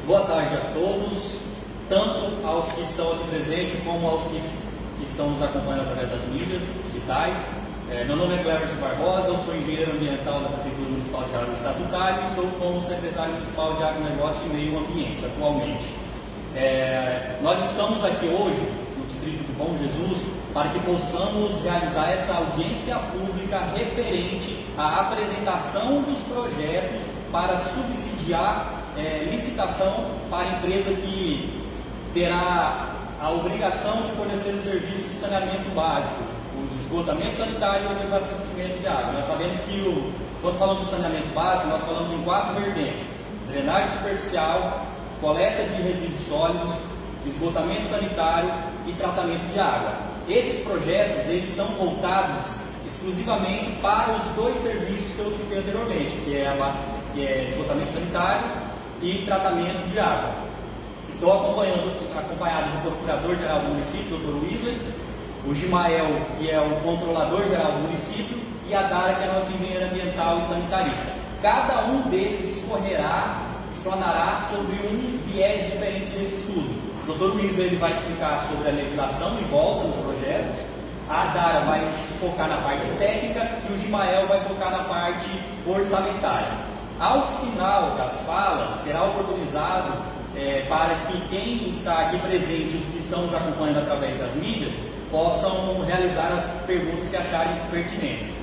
Boa tarde a todos, tanto aos que estão aqui presentes como aos que estão nos acompanhando através das mídias digitais. Meu nome é Cleverson Barbosa, eu sou engenheiro ambiental da Prefeitura Municipal de Jaraguá Estatutário e estou como secretário municipal de Agronegócio e Meio Ambiente atualmente. Nós estamos aqui hoje no distrito de Bom Jesus para que possamos realizar essa audiência pública referente à apresentação dos projetos para subsidiar licitação para a empresa que terá a obrigação de fornecer o serviço de saneamento básico, o de esgotamento sanitário e o de abastecimento de água. Nós sabemos que, quando falamos de saneamento básico, nós falamos em 4 vertentes: drenagem superficial, coleta de resíduos sólidos, esgotamento sanitário e tratamento de água. Esses projetos, eles são voltados exclusivamente para os 2 serviços que eu citei anteriormente, que é esgotamento sanitário e tratamento de água. Estou acompanhado do Procurador-Geral do município, Dr. Wesley, o Gimael, que é o Controlador-Geral do município, e a Dara, que é a nossa engenheira ambiental e sanitarista. Cada um deles explanará sobre um viés diferente desse estudo. O Dr. Wesley ele vai explicar sobre a legislação em volta dos projetos, a Dara vai se focar na parte técnica e o Gimael vai focar na parte orçamentária. Ao final das falas, será oportunizado para que quem está aqui presente e os que estão nos acompanhando através das mídias possam realizar as perguntas que acharem pertinentes.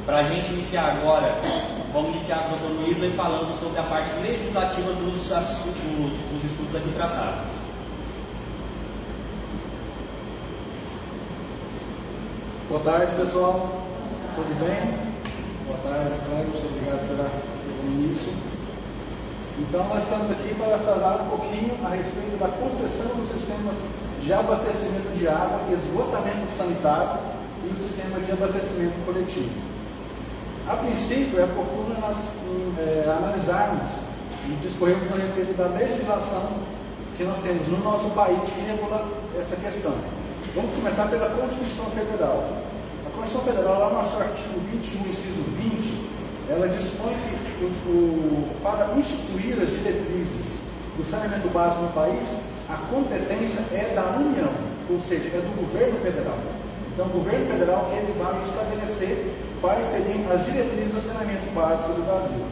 Para a gente iniciar agora, vamos iniciar com o Dr. Wesley falando sobre a parte legislativa dos estudos aqui tratados. Boa tarde, pessoal. Tudo bem? Boa tarde, Cleverson. Obrigado pelo início. Então, nós estamos aqui para falar um pouquinho a respeito da concessão dos sistemas de abastecimento de água, esgotamento sanitário e o sistema de abastecimento coletivo. A princípio, é oportuno nós analisarmos e discorrermos a respeito da legislação que nós temos no nosso país que regula essa questão. Vamos começar pela Constituição Federal. A Constituição Federal, lá no nosso artigo 21, inciso 20, ela dispõe que para instituir as diretrizes do saneamento básico no país, a competência é da União, ou seja, é do governo federal. Então, o governo federal ele vai estabelecer quais seriam as diretrizes do saneamento básico do Brasil.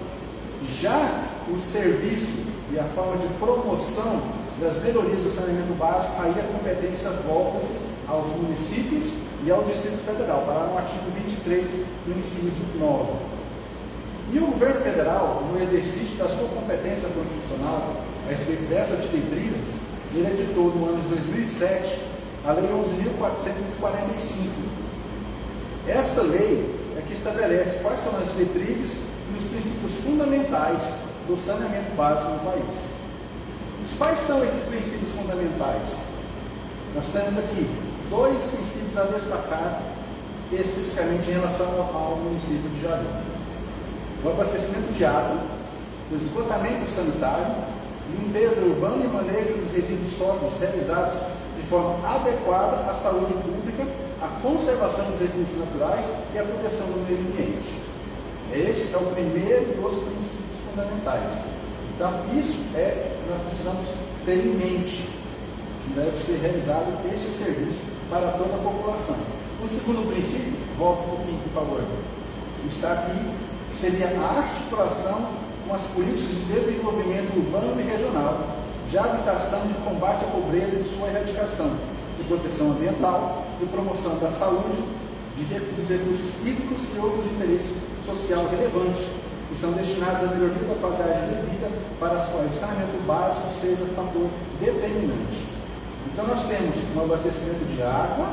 Já o serviço e a forma de promoção das melhorias do saneamento básico, aí a competência volta-se aos municípios e ao Distrito Federal, para no artigo 23, no inciso 9. E o governo federal, no exercício da sua competência constitucional a respeito dessas diretrizes, ele editou no ano de 2007 a Lei 11.445. Essa lei é que estabelece quais são as diretrizes e os princípios fundamentais do saneamento básico no país. Quais são esses princípios fundamentais? Nós temos aqui 2 princípios a destacar especificamente em relação ao município de Jaraguá: o abastecimento de água, o esgotamento sanitário, limpeza urbana e manejo dos resíduos sólidos realizados de forma adequada à saúde pública, à conservação dos recursos naturais e à proteção do meio ambiente. Esse é o primeiro dos princípios fundamentais. Então, isso nós precisamos ter em mente que deve ser realizado esse serviço para toda a população. O segundo princípio, volta um pouquinho, por favor, está aqui, seria a articulação com as políticas de desenvolvimento urbano e regional, de habitação, de combate à pobreza e de sua erradicação, de proteção ambiental, de promoção da saúde, dos recursos hídricos e outros de interesse social relevante, que são destinados à melhoria da qualidade de vida, para as quais o saneamento básico seja fator determinante. Então, nós temos um abastecimento de água,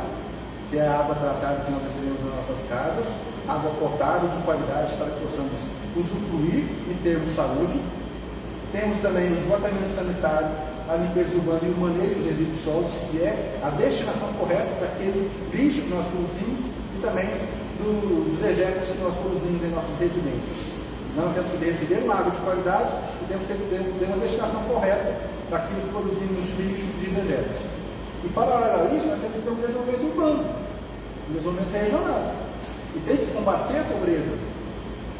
que é a água tratada que nós recebemos nas nossas casas, água potável de qualidade para que possamos usufruir e termos saúde. Temos também o esgotamento sanitário, a limpeza urbana e o manejo dos resíduos sólidos, que é a destinação correta daquele lixo que nós produzimos e também dos dejetos que nós produzimos em nossas residências. Nós temos que receber uma água de qualidade e temos que ter uma destinação correta daquilo que produzimos de lixo e de dejetos. E paralelo a isso, nós temos que ter um desenvolvimento urbano, um desenvolvimento regional. E tem que combater a pobreza,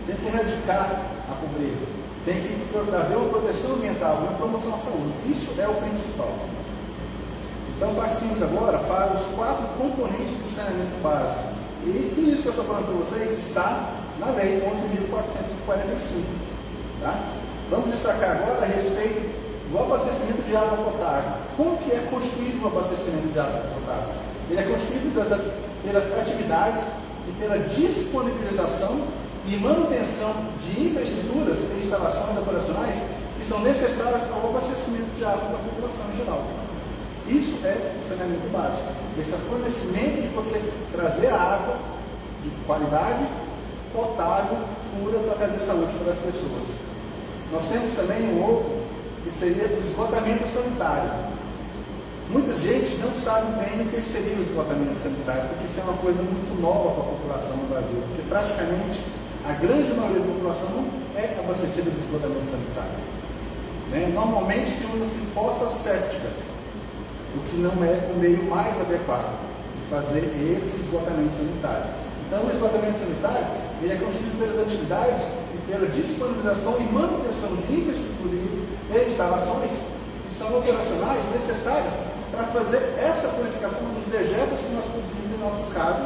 tem que erradicar a pobreza, tem que haver uma proteção ambiental, uma promoção à saúde. Isso é o principal. Então, partimos agora para os 4 componentes do saneamento básico. E tudo isso que eu estou falando para vocês está na Lei 11.445. Tá? Vamos destacar agora a respeito do abastecimento de água potável. Como que é construído o abastecimento de água potável? Ele é construído pelas atividades e pela disponibilização e manutenção de infraestruturas e instalações operacionais que são necessárias ao abastecimento de água da população em geral. Isso é o saneamento básico. Esse é o fornecimento de você trazer a água de qualidade, potável, pura, para trazer saúde para as pessoas. Nós temos também um outro, que seria o esgotamento sanitário. Muita gente não sabe bem o que seria o esgotamento sanitário, porque isso é uma coisa muito nova para a população no Brasil, porque praticamente a grande maioria da população não é abastecida do esgotamento sanitário. Normalmente se usa-se fossas sépticas, o que não é o meio mais adequado de fazer esse esgotamento sanitário. Então, o esgotamento sanitário ele é constituído pelas atividades e pela disponibilização e manutenção de infraestrutura e instalações que são operacionais necessárias para fazer essa purificação dos dejetos que nós produzimos em nossas casas,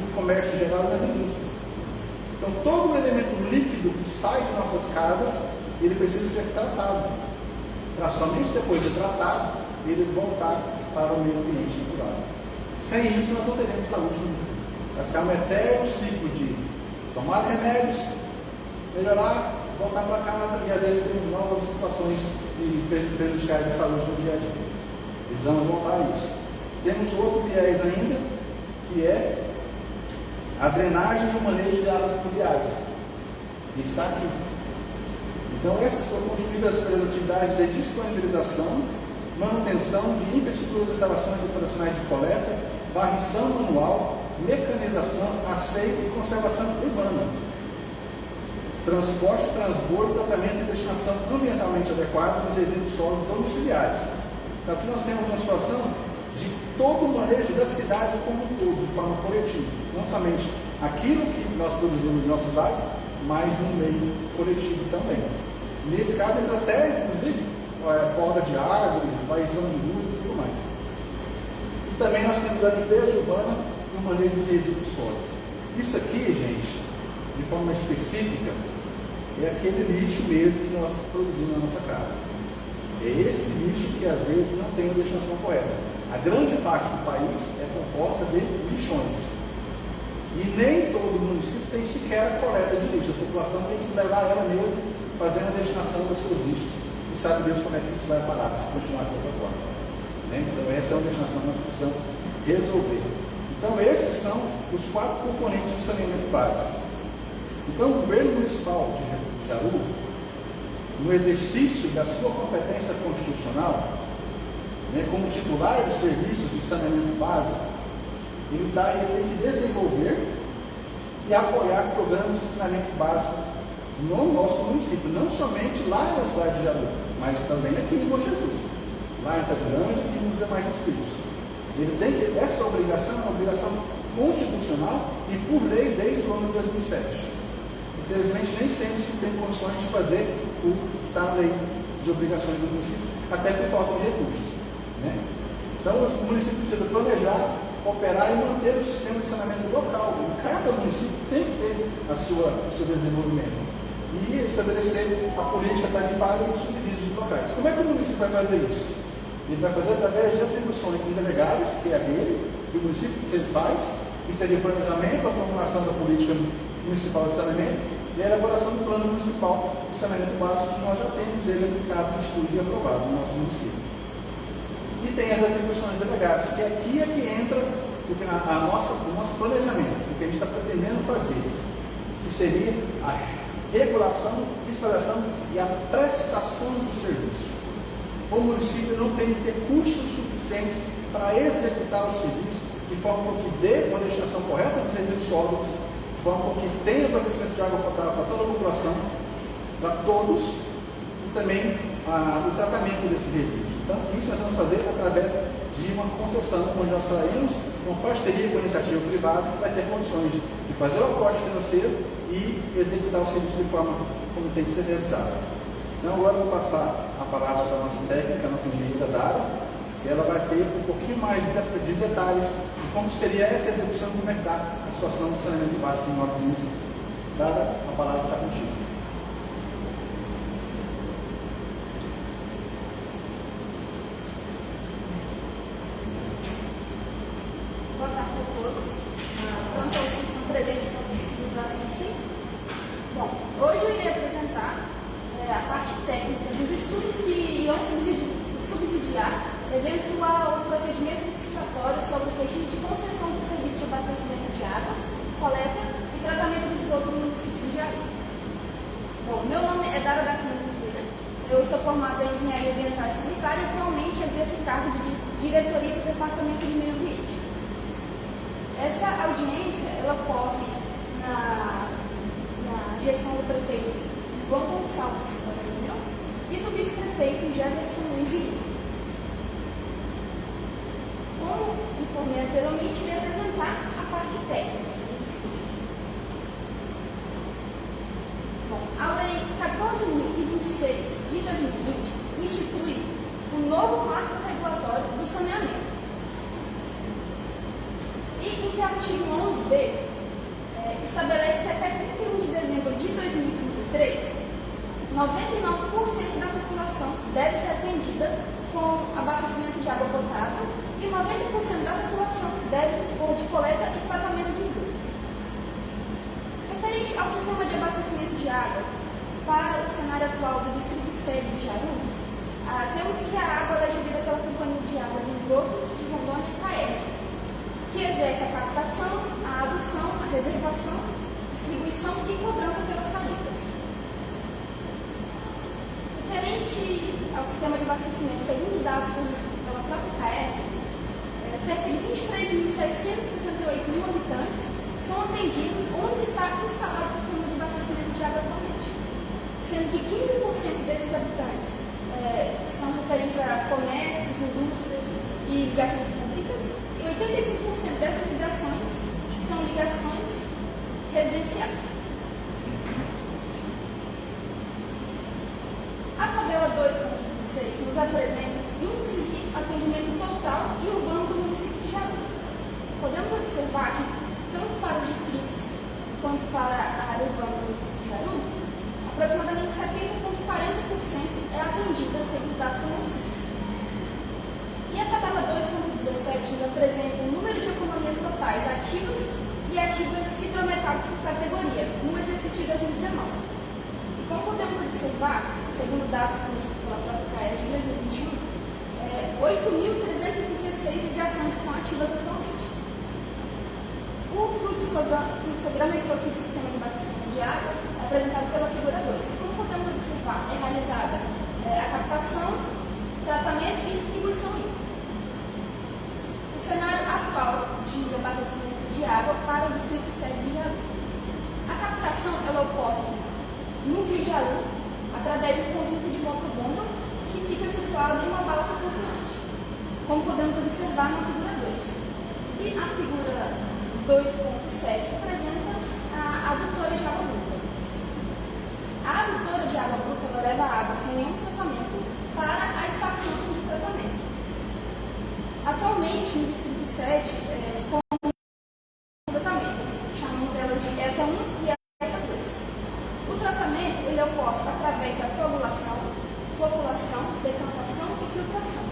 no comércio geral e nas indústrias. Então, todo o elemento líquido que sai de nossas casas, ele precisa ser tratado, para somente depois de tratado, ele voltar para o meio ambiente natural. Sem isso, nós não teremos saúde nunca. Vai ficar um eterno ciclo de tomar remédios, melhorar, voltar para casa e às vezes temos novas situações prejudiciais de saúde no dia a dia. Precisamos voltar a isso. Temos outro viés ainda, que é a drenagem e o manejo de águas pluviais. Está aqui. Então, essas são construídas pelas atividades de disponibilização, manutenção de infraestrutura de instalações operacionais de coleta, varrição manual, mecanização, asseio e conservação urbana, transporte, transbordo, tratamento e destinação ambientalmente adequada dos resíduos sólidos domiciliares. Então, aqui nós temos uma situação de todo o manejo da cidade como um todo, de forma coletiva. Não somente aquilo que nós produzimos em nossos lares, mas no meio coletivo também. Nesse caso, entra até, inclusive, poda de árvores, varrição de luz e tudo mais. E também nós temos a limpeza urbana e o manejo dos resíduos sólidos. Isso aqui, gente, de forma específica, é aquele lixo mesmo que nós produzimos na nossa casa. É esse lixo que às vezes não tem a destinação correta. A grande parte do país é composta de lixões. E nem todo município tem sequer a coleta de lixo. A população tem que levar ela mesmo, fazendo a destinação dos seus lixos. E sabe Deus como é que isso vai parar, se continuar dessa forma. Então essa é uma destinação que nós precisamos resolver. Então esses são os 4 componentes do saneamento básico. Então o governo municipal de Jaú, no exercício da sua competência constitucional, como titular dos serviços de saneamento básico, ele tem que desenvolver e apoiar programas de saneamento básico no nosso município, não somente lá na cidade de Jaú, mas também aqui em Bom Jesus, lá em Itagrande e nos demais distritos. Ele tem que, essa obrigação é uma obrigação constitucional e por lei desde o ano de 2007. Infelizmente, nem sempre se tem condições de fazer o que está na lei de obrigações do município, até por falta de recursos. Então, o município precisa planejar, operar e manter o sistema de saneamento local. E cada município tem que ter o seu desenvolvimento e estabelecer a política tarifária e os subsídios locais. Como é que o município vai fazer isso? Ele vai fazer através de atribuições indelegáveis, que é a dele, que o município que ele faz, que seria o planejamento, a formulação da política municipal de saneamento e a elaboração do plano municipal de saneamento básico, que nós já temos ele aplicado, estudo e aprovado no nosso município. E tem as atribuições delegadas, que aqui é que entra o nosso planejamento, o que a gente está pretendendo fazer, que seria a regulação, fiscalização e a prestação do serviço. O município não tem recursos suficientes para executar o serviço de forma que dê uma destinação correta dos resíduos sólidos, de forma que tenha abastecimento de água potável para toda a população, para todos, e também o tratamento desses resíduos. Então, isso nós vamos fazer através de uma concessão, onde nós traremos uma parceria com a iniciativa privada que vai ter condições de fazer o aporte financeiro e executar o serviço de forma como tem que ser realizado. Então agora eu vou passar a palavra para a nossa técnica, a nossa engenheira Dara, e ela vai ter um pouquinho mais de detalhes de como seria essa execução, como é que está a situação do saneamento de baixo no nosso município. Dara, a palavra está contigo. Boa tarde a todos, tanto aos que estão presentes quanto aos que nos assistem. Bom, hoje eu irei apresentar a parte técnica dos estudos que irão subsidiar eventual procedimento licitatório sobre o regime de concessão do serviço de abastecimento de água, coleta e tratamento de esgoto no município de Jaú. Bom, meu nome é Dara da Cunha Oliveira, eu sou formada em Engenharia Ambiental e Sanitária e atualmente exerço o cargo de diretoria do Departamento de Meio Ambiente. Essa audiência ela ocorre na gestão do prefeito João Gonçalves e do vice-prefeito Jefferson Luiz de Lima. Como informei anteriormente, irei apresentar a parte técnica dos estudos. Bom, a Lei 14.026 de 2020 institui o novo marco regulatório do saneamento. E esse artigo 11b estabelece que até 31 de dezembro de 2033, 99% da população deve ser atendida com abastecimento de água potável e 90% da população deve dispor de coleta e tratamento de esgoto. Referente ao sistema de abastecimento de água, para o cenário atual do Distrito Sede de Jaú, temos que a água é gerida pela Companhia de Água de Esgotos de Rondônia e CAERD, que exerce a captação, a adução, a reservação, distribuição e cobrança pelas tarifas. Referente ao sistema de abastecimento, segundo os dados fornecidos pela própria CAERD, cerca de 23.768 mil habitantes são atendidos onde está instalado o sistema de abastecimento de água atualmente, sendo que 15% desses habitantes são referentes a comércios, indústrias e ligações públicas, e 85% dessas ligações são ligações residenciais. A tabela 2.26 nos apresenta índices de atendimento total e urbano do município de Jaú. Podemos observar que, tanto para os distritos quanto para a área urbana do município de Jaú, aproximadamente 70,40% é atendida segundo dados fornecidos. E a tabela 2.17 nos apresenta o número de economias totais ativas e ativas hidrometálicas por categoria no exercício de 2019. E como podemos observar, segundo dados fornecidos pela própria CAERD de 2021, 8.316 ligações estão ativas atualmente. O fluxograma hidrológico do sistema de abastecimento de água é apresentado pela figura 2. Como podemos observar, é realizada a captação, tratamento e distribuição hídrica. O cenário atual de abastecimento de água para o Distrito Sede de Jaú. A captação ela ocorre no Rio de Jaú, através de um conjunto de motobomba que fica situado em uma balsa flutuante, como podemos observar na figura 2. E a figura 2.7 apresenta a adutora de água bruta. A adutora de água bruta ela leva água sem nenhum tratamento para a estação de tratamento. Atualmente, no Distrito 7, com tratamento, chamamos elas de ETA 1 e ETA 2. O tratamento ele ocorre através da coagulação, floculação, decantação e filtração.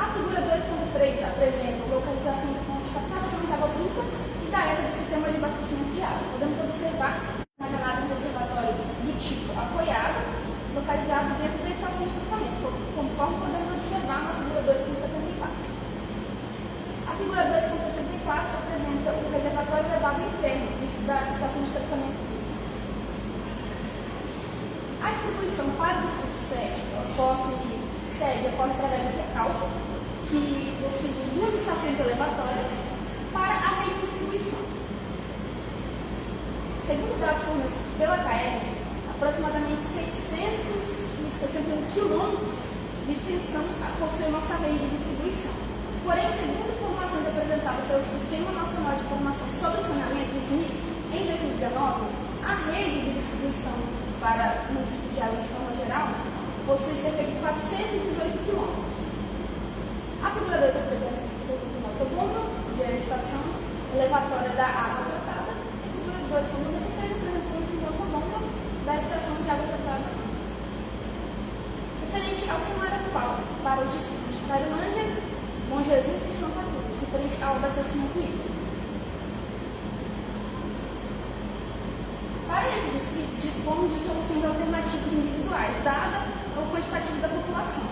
A figura 2.3 apresenta a localização do ponto de captação de água bruta e da ETA do sistema de abastecimento de água. Podemos observar armazenado no reservatório do tipo apoiado, localizado dentro da estação de tratamento, conforme podemos observar na figura 2.74. A figura 2.74 apresenta o reservatório elevado interno da estação de tratamento. A distribuição para o Distrito 7 ocorre através do recalque, que possui duas estações elevatórias para a rede de distribuição. Segundo dados fornecidos pela CAERD, aproximadamente 661 quilômetros de extensão possui nossa rede de distribuição. Porém, segundo informações apresentadas pelo Sistema Nacional de Informações sobre Saneamento, o SNIS, em 2019, a rede de distribuição para o município de Arujá de forma geral, possui cerca de 418 quilômetros. A figura 2 apresenta uma autobomba de estação elevatória da água tratada. E a figura 2, como número 3, apresenta uma autobomba da estação de água tratada. Referente ao cenário atual para os distritos de Tailândia, Bom Jesus e Santa Cruz, referente ao abastecimento hídrico. Para esses distritos, dispomos de soluções alternativas individuais, dada o quantitativo da população.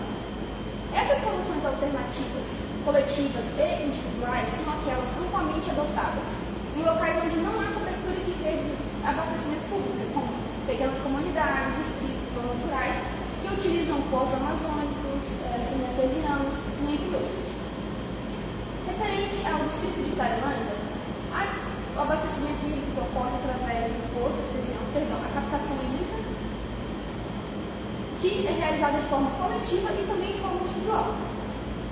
Essas soluções alternativas, coletivas e individuais, são aquelas amplamente adotadas em locais onde não há cobertura de rede de abastecimento público, como pequenas comunidades, distritos, zonas rurais, que utilizam poços amazônicos, semi-artesianos, entre outros. Referente ao distrito de Tailândia, o abastecimento hídrico ocorre através do poço artesiano, a captação hídrica, que é realizada de forma coletiva e também de forma individual.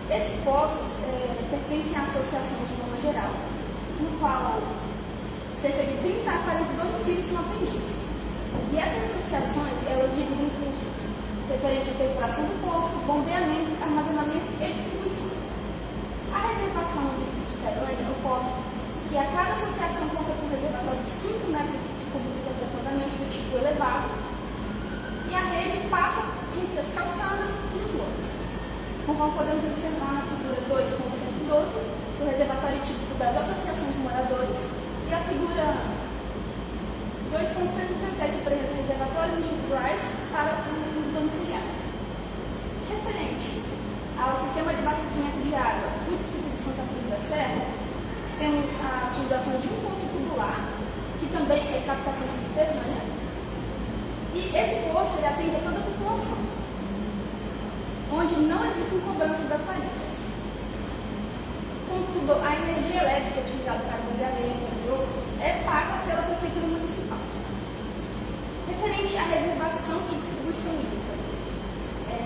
Esses poços pertencem a associações de forma geral, no qual cerca de 30 a 40 domicílios são atendidos. E essas associações, elas dividem custos referente à perfuração do poço, bombeamento, armazenamento e distribuição. A reservação do distrito de Tailândia ocorre que a cada associação conta com um reservatório de 5 metros cúbicos aproximadamente do tipo elevado, e a rede passa entre as calçadas e os lotes. Conforme podemos observar na figura 2.112, o reservatório típico das associações de moradores, e a figura 2.117 apresenta reservatórios individuais para o uso domiciliar. Referente ao sistema de abastecimento de água do distrito de Santa Cruz da Serra, temos a utilização de um poço tubular, que também é captação subterrânea, e esse poço ele atende a toda a população, onde não existem cobranças das tarifas. Contudo, a energia elétrica utilizada para bombeamento, entre outros, é paga pela Prefeitura Municipal. Referente à reservação e distribuição hídrica,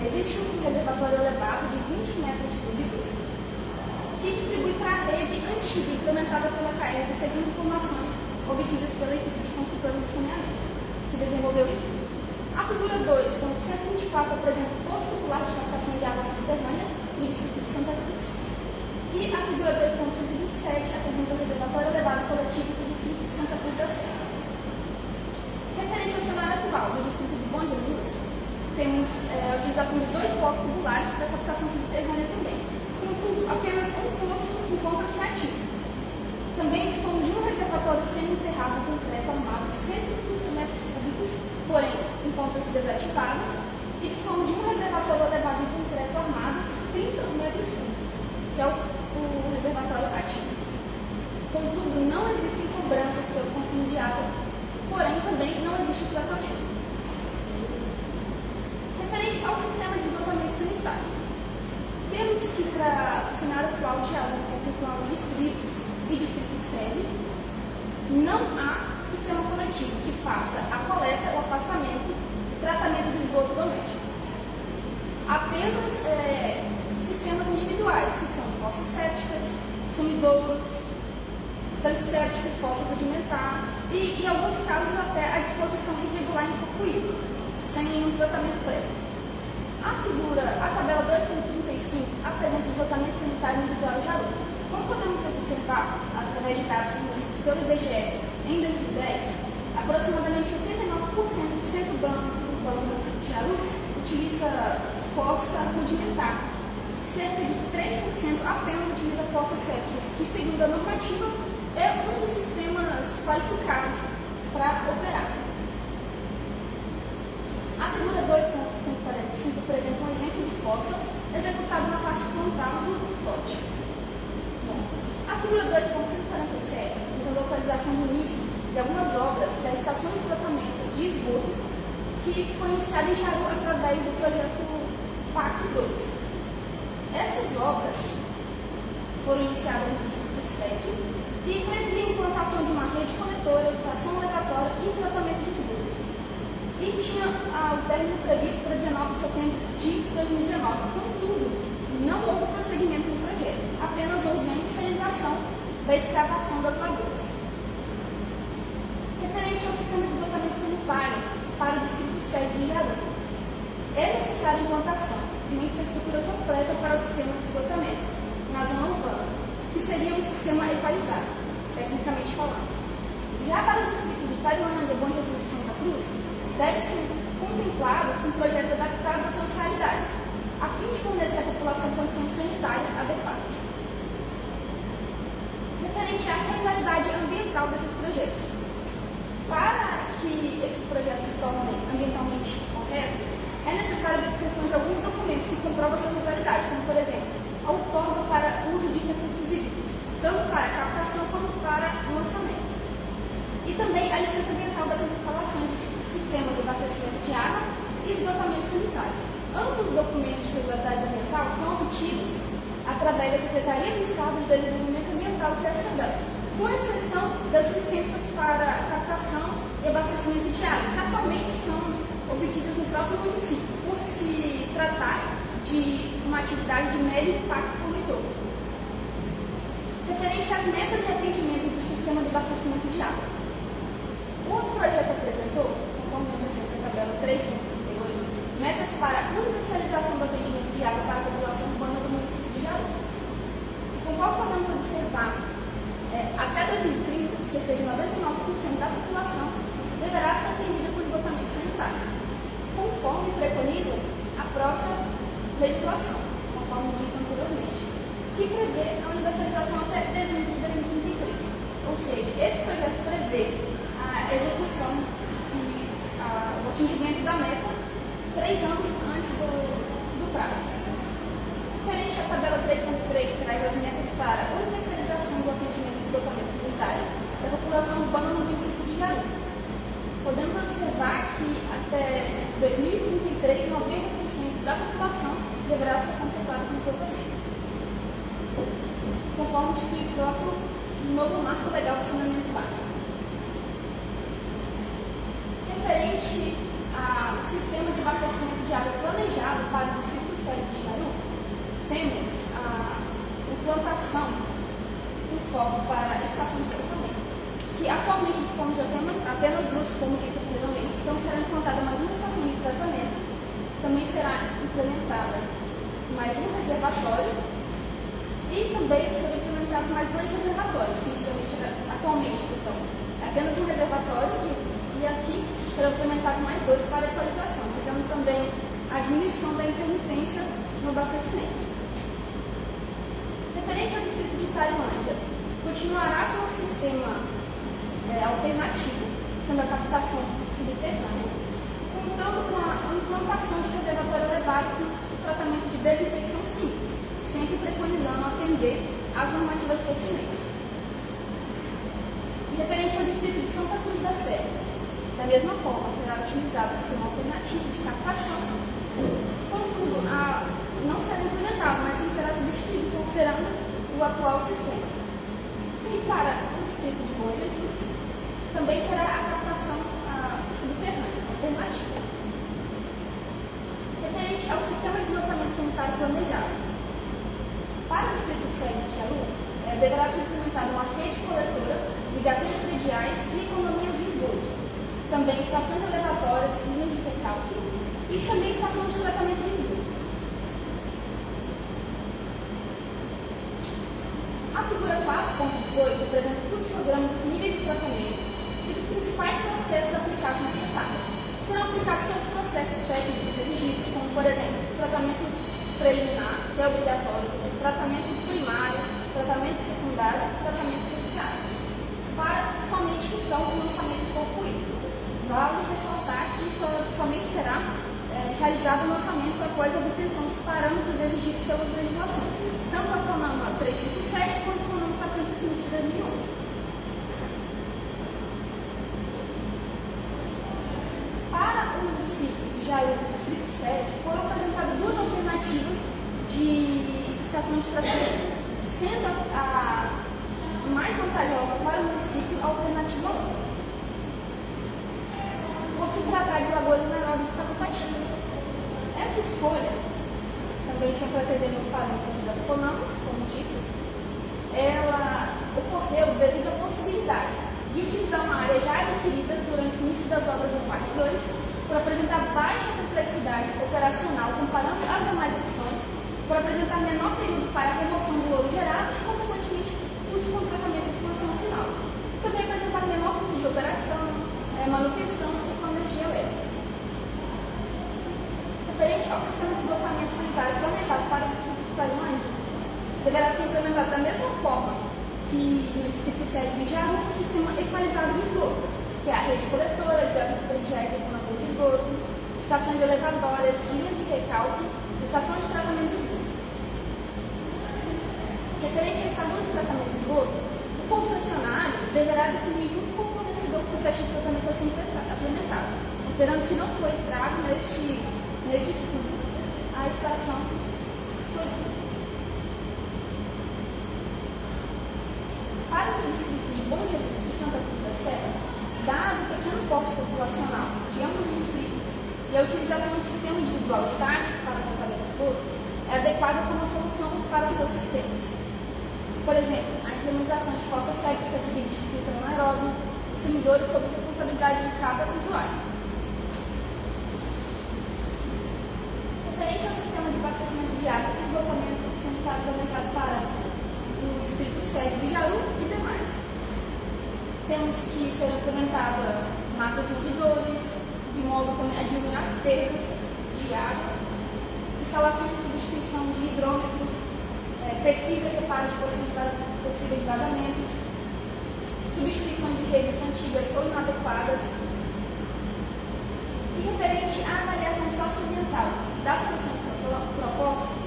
existe um reservatório elevado de 20 metros cúbicos, que distribui para a rede antiga implementada pela CAERD, segundo informações obtidas pela equipe de consultores de saneamento, que desenvolveu isso. A figura 2.124 apresenta o poço tubular de captação de água subterrânea no distrito de Santa Cruz. E a figura 2.127 apresenta o reservatório elevado coletivo do distrito de Santa Cruz da Serra. Referente ao cenário atual do distrito de Bom Jesus, temos a utilização de 2 poços tubulares para captação subterrânea também. Contudo, apenas um poço encontra-se ativo. Também dispomos de um reservatório semi-enterrado em concreto armado de 130 metros cúbicos, porém encontra-se desativado, e dispomos de um reservatório elevado em concreto armado de 30 metros cúbicos, que é o reservatório ativo. Contudo, não existem cobranças pelo consumo de água, porém também não existe tratamento. Referente ao sistema de esgotamento sanitário, temos que, para o cenário atual de água, contemplando os distritos e distrito sede, não há sistema coletivo que faça a coleta, o afastamento e tratamento do esgoto doméstico. Apenas sistemas individuais, que são fossas sépticas, sumidouros, tanque séptico, fossa rudimentar e, em alguns casos, até a disposição irregular em corpo hídrico, sem nenhum tratamento prévio. A tabela 2.35 apresenta o esgotamento sanitário individual de Jaú. Como podemos observar, através de dados fornecidos pelo IBGE em 2010, aproximadamente 89% do centro urbano do município de Jaú utiliza fossa rudimentar. Cerca de 3% apenas utiliza fossas sépticas, que, segundo a normativa, é um dos sistemas qualificados para operar. A figura 2.145 apresenta um exemplo de fossa executado na parte frontal do lote. A figura 2.147 apresenta a localização do início de algumas obras da estação de tratamento de esgoto que foi iniciada em Jaú através do projeto PAC 2. Essas obras foram iniciadas no distrito 7 e previam a implantação de uma rede coletora, estação elevatória e tratamento de esgoto. E tinha o término previsto para 19 de setembro de 2019. Contudo, não houve prosseguimento no projeto, apenas houve a inicialização da escavação das lagoas. Referente ao sistema de esgotamento sanitário para o distrito infraestrutura completa para o sistema de esgotamento na zona urbana, que seria um sistema equalizado, tecnicamente falando. Já para os distritos de Tailândia, Bom Jesus e Santa Cruz, devem ser contemplados com projetos adaptados às suas realidades, a fim de fornecer à população condições sanitárias adequadas. Referente à regularidade ambiental desses projetos. Para que esses projetos se tornem ambientalmente corretos, é necessário a obtenção de alguns documentos que comprovam essa regularidade, como, por exemplo, a outorga para uso de recursos hídricos, tanto para captação como para lançamento. E também a licença ambiental dessas instalações de sistema de abastecimento de água e esgotamento sanitário. Ambos os documentos de regularidade ambiental são obtidos através da Secretaria do Estado de Desenvolvimento Ambiental, que é a SEDAM, com exceção das licenças para captação e abastecimento de água, que atualmente são obtidas no próprio município, por se tratar de uma atividade de médio impacto poluidor. Referente às metas de atendimento do sistema de abastecimento de água. O projeto apresentou, conforme apresenta a tabela 3.38, metas para a universalização do atendimento de água para a população urbana do município de Jaú. Conforme podemos observar, até 2030, cerca de 99% da população deverá ser atendida por esgotamento sanitário, conforme preconiza a própria legislação, conforme dito anteriormente, que prevê a universalização até dezembro de 2033. Ou seja, esse projeto prevê a execução e o atingimento da meta 3 anos antes do prazo. Referente à tabela 3.3, traz as metas para a universalização do atendimento do esgotamento sanitário da população urbana no município de Jaú. Podemos observar que até 2033, 90% da população deverá ser contemplada com esgotamento, conforme institui o próprio novo marco legal de saneamento básico. Referente ao sistema de abastecimento de água planejado para o distrito sede de Jaú, temos a implantação do foco para a estação de tratamento, que atualmente dispomos de apenas 2, como dito anteriormente. Então será implantada mais uma estação de tratamento, também será implementada mais um reservatório e também serão implementados mais 2 reservatórios, que atualmente, então, é apenas um reservatório e aqui serão implementados mais 2 para equalização, visando também a diminuição da intermitência no abastecimento. Referente ao distrito de Tailândia, continuará com o sistema alternativo, sendo a captação subterrânea, contando com a implantação de reservatório elevado com o tratamento de desinfecção simples, sempre preconizando atender às normativas pertinentes. E referente ao distrito de Santa Cruz da Serra, da mesma forma, será utilizado o sistema alternativo de captação, contudo, não será implementado, mas sim será substituído, considerando o atual sistema. E para o distrito de Bom Jesus, também será a captação subterrânea, alternativa. Referente ao sistema de esgotamento sanitário planejado, para o distrito sede de Jaú, deverá ser implementada uma rede coletora, ligações prediais e economias de esgoto, também estações elevatórias, linhas de recalque e também estação de tratamento de esgoto. A figura 4.18 apresenta o fluxograma dos níveis de tratamento e dos principais processos aplicados nessa etapa. Serão aplicados todos os processos técnicos exigidos, como, por exemplo, tratamento preliminar, que é obrigatório, tratamento primário, tratamento secundário e tratamento terciário, para somente, então, o lançamento do corpo hídrico. Vale ressaltar que somente será realizado o lançamento após a obtenção dos parâmetros exigidos pelas legislações, tanto a CONAMA 357 quanto a CONAMA 415 de 2011. Para o município de Jaú, distrito sede, foram apresentadas 2 alternativas de estação de tratamento, sendo a mais vantajosa para o município a alternativa 1. Por se tratar de lagoas menores e facultativas. Essa escolha, também sempre atendendo os parâmetros das CONAMAs, como dito, ela ocorreu devido à possibilidade de utilizar uma área já adquirida durante o início das obras no parte 2 por apresentar baixa complexidade operacional comparando as demais opções, por apresentar menor período para a remoção do lodo gerado e, consequentemente, custo com tratamento de exposição final. Também apresentar menor custo de operação, manutenção e com energia elétrica. Referente ao sistema de esgotamento sanitário planejado para o distrito de Tailândia, deverá ser implementado da mesma forma que no distrito sede de Jaru, um sistema equalizado de esgoto, que é a rede coletora, ligações prediais e conectores de esgoto, estações elevatórias, linhas de recalque, estação de tratamento de esgoto. Referente à estação de tratamento de esgoto, o concessionário deverá definir junto com o fornecedor o processo de tratamento a ser implementado, considerando que não foi trago neste estudo a estação escolhida. Para os distritos de Bom Jesus e Santa Cruz da Serra, dado o pequeno porte populacional de ambos os distritos e a utilização do sistema individual estático para o tratamento de esgotos, é adequada como solução para seus sistemas. Por exemplo, a implementação de fossas sépticas seguinte de filtro anaeróbio, os sumidores sob responsabilidade de cada usuário. Referente ao sistema de abastecimento de água e esgotamento sanitário planejado para o distrito sede de Jaru e demais. Temos que ser implementada macros medidores, de modo também a diminuir as perdas de água, instalação de substituição de hidrômetros, pesquisa e reparo de possíveis vazamentos, substituição de redes antigas ou inadequadas. E referente à avaliação socioambiental das soluções propostas,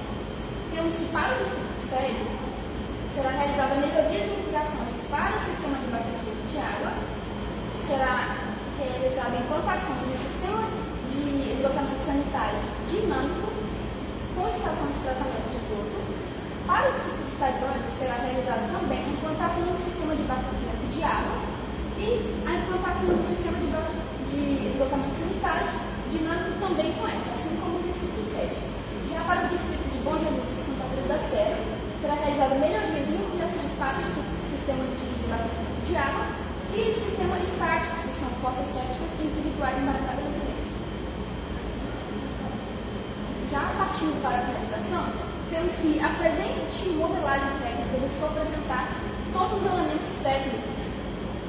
temos que para o distrito sede será realizada melhorias e mitigações para o sistema de abastecimento de água, será realizada a implantação de um sistema de esgotamento sanitário dinâmico com estação de tratamento de esgoto. Para o distrito de Tailândia será realizada também a implantação do sistema de abastecimento de água e a implantação do sistema de esgotamento sanitário dinâmico também com ET, assim como o distrito sede. Já para os distritos de Bom Jesus e Santa Cruz da Serra, será realizada melhorias e ampliações para o sistema de abastecimento de água e sistema estático, que são fossas sépticas individuais para cada residência. Já partindo para a finalização, temos que apresente modelagem técnica, buscou apresentar todos os elementos técnicos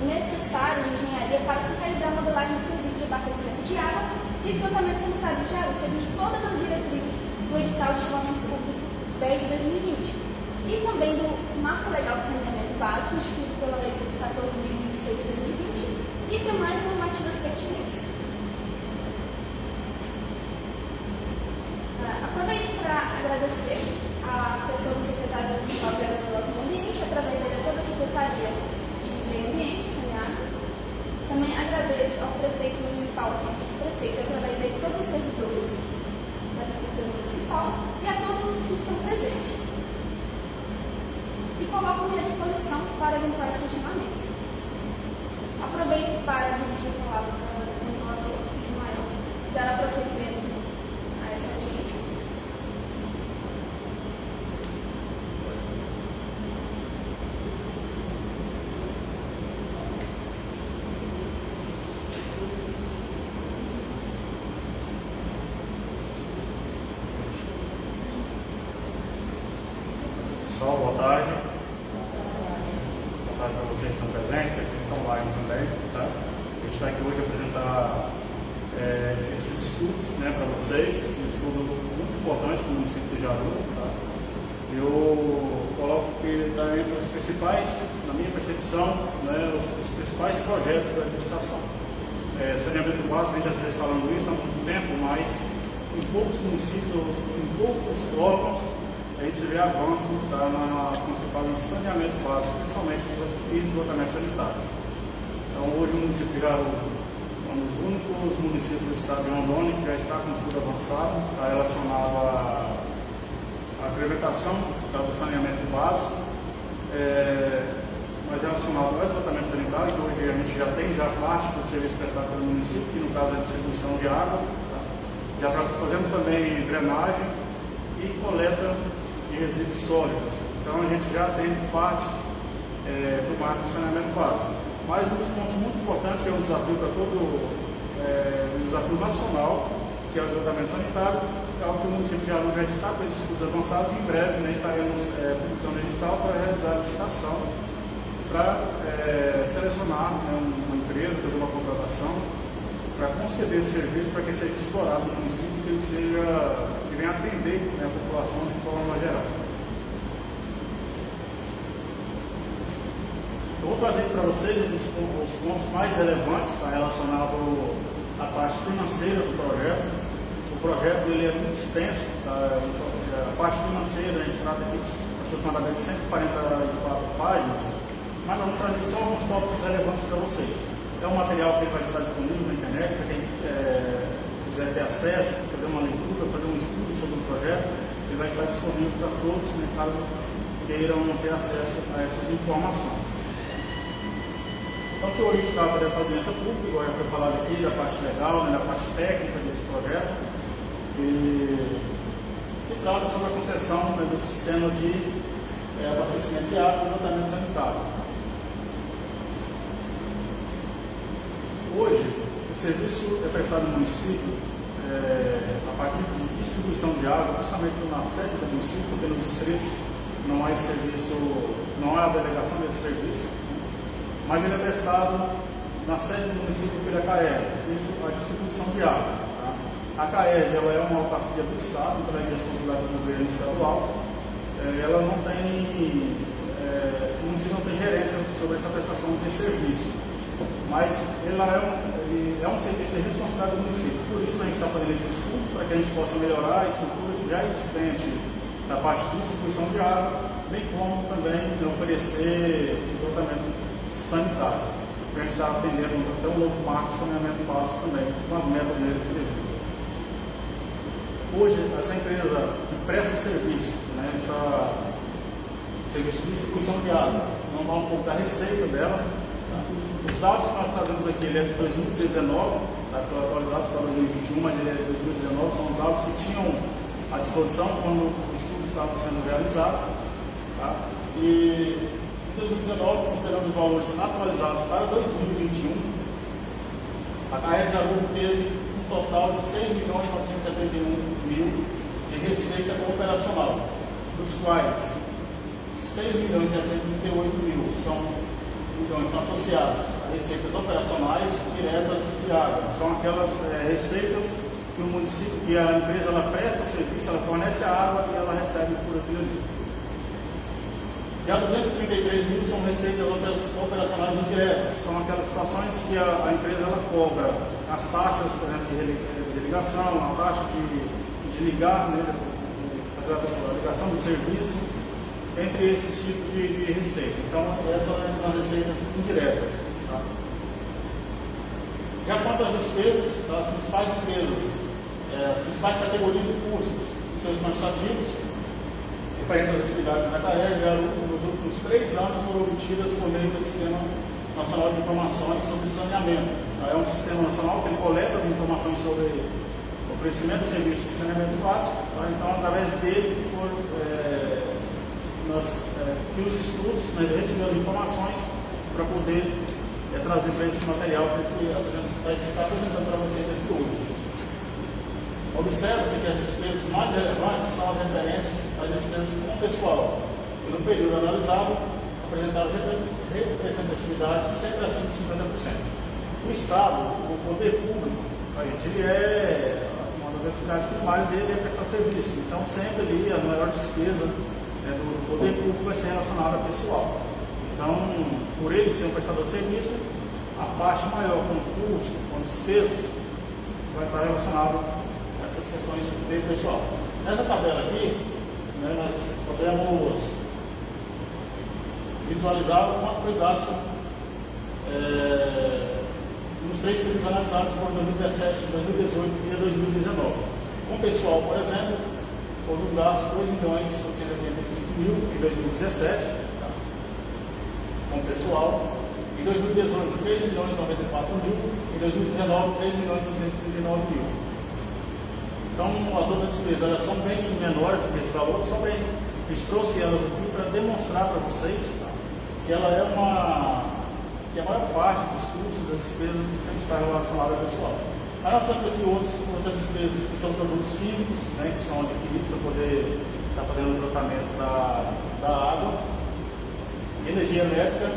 necessários de engenharia para se realizar a modelagem do serviço de abastecimento de água e esgotamento sanitário de água, seguindo todas as diretrizes do edital de chamamento público 10 de 2020. E também do Marco Legal de Saneamento Básico, instituído pela Lei 14.026 de 2020, e demais normativas pertinentes. Aproveito para agradecer a pessoa do secretário municipal de Água e Negócio do Ambiente, através de toda a Secretaria de Meio Ambiente, SEMIAG. Também agradeço ao prefeito municipal e vice-prefeito, através de todos os servidores da Prefeitura Municipal e a todos os que estão presentes. E coloco-me à disposição para eventuais questionamentos. Aproveito para dirigir a palavra para o controlador Ismael, que dará prosseguimento a essa audiência. Pessoal, boa tarde. Boa tarde para vocês que estão presentes, para que estão online também. Tá? A gente está aqui hoje para apresentar esses estudos, né, para vocês. Um estudo muito importante para o município de Jaru. Tá? Eu coloco que está entre os principais, na minha percepção, né, os principais projetos da administração. Saneamento básico, a gente já está falando isso há muito tempo, mas em poucos municípios, em poucos órgãos, a gente vê avanço tá, quando se fala em saneamento básico, principalmente esgotamento sanitário. Então, hoje o município de Jaru é um dos únicos municípios do estado de Rondônia que já está com estudo avançado, está relacionado à implementação tá, do saneamento básico, mas relacionado ao esgotamento sanitário, que hoje a gente já tem parte do serviço prestado pelo município, que no caso é a distribuição de água. Tá? Já fazemos também drenagem e coleta de resíduos sólidos. Então a gente já tem parte do marco de saneamento básico. Mas um dos pontos muito importantes, que é um desafio para todo um desafio nacional, que é o esgotamento sanitário, é algo que o município de Arujá já está com esses estudos avançados e em breve, né, estaremos publicando edital para realizar a licitação, para selecionar, né, uma empresa, fazer uma contratação, para conceder esse serviço, para que seja explorado no município, que venha atender, né, a população de forma geral. Eu vou trazer para vocês os pontos mais relevantes, tá, relacionado à parte financeira do projeto. O projeto ele é muito extenso, tá? A parte financeira a gente trata aqui de aproximadamente 144 páginas, mas nós vamos trazer só alguns tópicos relevantes para vocês. É um material que vai estar disponível na internet para quem quiser ter acesso, fazer uma leitura, fazer um estudo sobre o projeto. Ele vai estar disponível para todos, né, caso queiram ter acesso a essas informações. Então, que hoje trata dessa audiência pública, igual já foi falado aqui, da parte legal, né, da parte técnica desse projeto, e trata sobre a concessão, né, do sistema de abastecimento de água e esgotamento sanitário. Hoje, o serviço é prestado no município a partir de distribuição de água, justamente na sede do município, porque nos distritos não há esse serviço, não há a delegação desse serviço, mas ele é prestado na sede do município pela CAERJ, a distribuição de água. Tá? A CAERJ ela é uma autarquia do Estado, então ela é responsabilidade do governo estadual. Ela não tem, o município não tem gerência sobre essa prestação de serviço, mas ela é um serviço de responsabilidade do município. Por isso a gente está fazendo esses estudos para que a gente possa melhorar a estrutura já existente da parte de distribuição de água, bem como também oferecer esgotamento sanitário, para a gente estar atendendo até um novo marco de saneamento básico também, com as metas nele previstas. Hoje, essa empresa que presta serviço, né, serviço de distribuição de água, vamos falar um pouco da receita dela. Tá? Os dados que nós trazemos aqui, ele é de 2019, tá, atualizados para 2021, mas ele é de 2019, são os dados que tinham à disposição quando o estudo estava sendo realizado. Tá? E em 2019, considerando os valores atualizados para 2021, a CAERJ teve um total de 6.971.000 de receita operacional, dos quais 6.738.000 são associados a receitas operacionais diretas de água. São aquelas receitas que o município, que a empresa ela presta o serviço, ela fornece a água e ela recebe por aquilo ali. Já 233.000 são receitas operacionais indiretas, são aquelas situações que a empresa ela cobra as taxas, por exemplo, de ligação, a taxa de ligar, né, de fazer a ligação do serviço, entre esses tipos de receita. Então, essas são as receitas indiretas. Tá? Já quanto às despesas, as principais despesas, as principais categorias de custos, seus quantitativos, referentes às atividades da CAERJ, nos últimos 3 anos foram obtidas por meio do Sistema Nacional de Informações sobre Saneamento. É um sistema nacional que ele coleta as informações sobre o oferecimento do serviço de saneamento básico. Tá? Então, através dele, que os estudos, né, retirou as informações para poder trazer para esse material que está apresentando para vocês aqui hoje. Observa-se que as despesas mais relevantes são as referentes às despesas com o pessoal, que no período analisado apresentaram representatividade sempre acima de 50%. O Estado, o poder público, ele é uma das atividades primárias dele é prestar serviço. Então, sempre ali a maior despesa do poder público vai ser relacionada a pessoal. Então, por ele ser um prestador de serviço, a parte maior com custo, com despesas, vai estar relacionada a essas questões de pessoal. Nessa tabela aqui, né, nós podemos visualizar o quanto foi gasto nos 3 períodos analisados por 2017, 2018 e 2019. Com pessoal, por exemplo, houve um gasto de 2.885.000 em 2017, tá? Com pessoal. Em 2018, 3.094.000. Em 2019, 3.239.000. Então, as outras despesas elas são bem menores do que esse valor, só bem. A gente trouxe elas aqui para demonstrar para vocês, tá, que ela é que a maior parte dos custos das despesas sempre está relacionada ao pessoal. Mas nós temos aqui outras despesas que são produtos químicos, né, que são adquiridos para poder estar fazendo o tratamento da água, energia elétrica,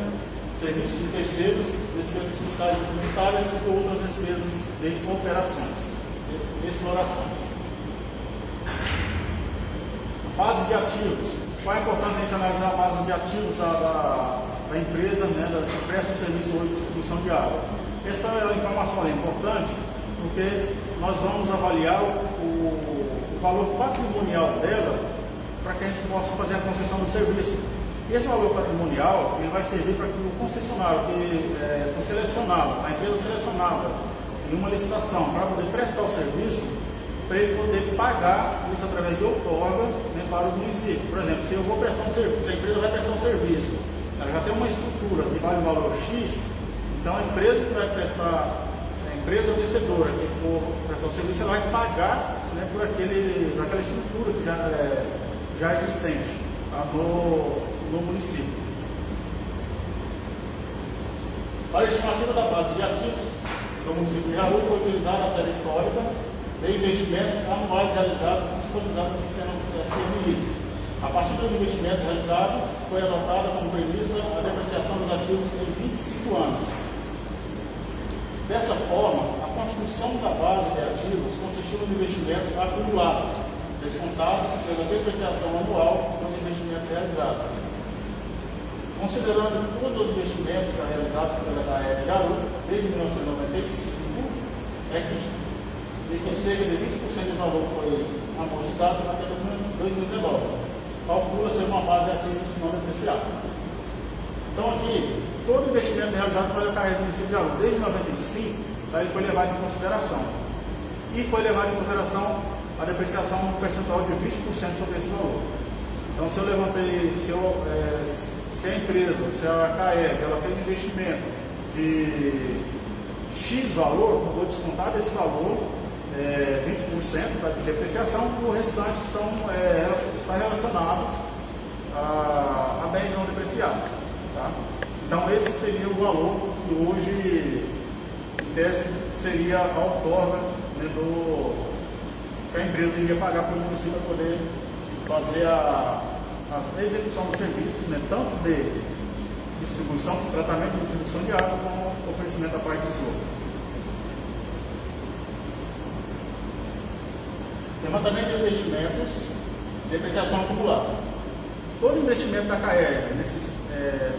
serviços de terceiros, despesas fiscais e tributárias e outras despesas de operações, de explorações. Base de ativos. Qual a importância de a gente analisar a base de ativos da empresa, né, que presta serviço hoje de distribuição de água? Essa informação é importante porque nós vamos avaliar o valor patrimonial dela para que a gente possa fazer a concessão do serviço. Esse valor patrimonial ele vai servir para que o concessionário que foi selecionado, a empresa selecionada em uma licitação para poder prestar o serviço, para ele poder pagar isso através de outorga, né, para o município. Por exemplo, se eu vou prestar um serviço, se a empresa vai prestar um serviço, ela já tem uma estrutura que vale um valor X, então a empresa que vai prestar, a empresa vencedora que for prestar o serviço, ela vai pagar, né, por aquela estrutura que já existente, tá, no município. Para a estimativa da base de ativos do município de Jaú, foi utilizada a série histórica de investimentos anuais realizados e disponibilizados no sistema CMIS. A partir dos investimentos realizados, foi adotada como premissa a depreciação dos ativos em 25 anos. Dessa forma, a constituição da base de ativos consistiu em investimentos acumulados, descontados pela depreciação anual dos investimentos realizados. Considerando todos os investimentos realizados pela AEB Jaú desde 1995, de que cerca de 20% do valor foi amortizado até 2019. Calcula-se uma base de ativos não depreciável. Então aqui, todo investimento realizado pela CAES do município de Jaú desde 1995, ele foi levado em consideração. E foi levado em consideração a depreciação no percentual de 20% sobre esse valor. Então se a empresa, se a CAES, ela fez investimento de X valor, eu vou descontar desse valor 20% da depreciação, e o restante está relacionado a bens não depreciados. Tá? Então esse seria o valor que hoje, em tese, seria a outorga, né, que a empresa iria pagar para o município para poder fazer a execução do serviço, né, tanto de distribuição, tratamento e distribuição de água, como oferecimento da parte de esgoto. Levantamento de investimentos, depreciação acumulada. Todo investimento da CAEG,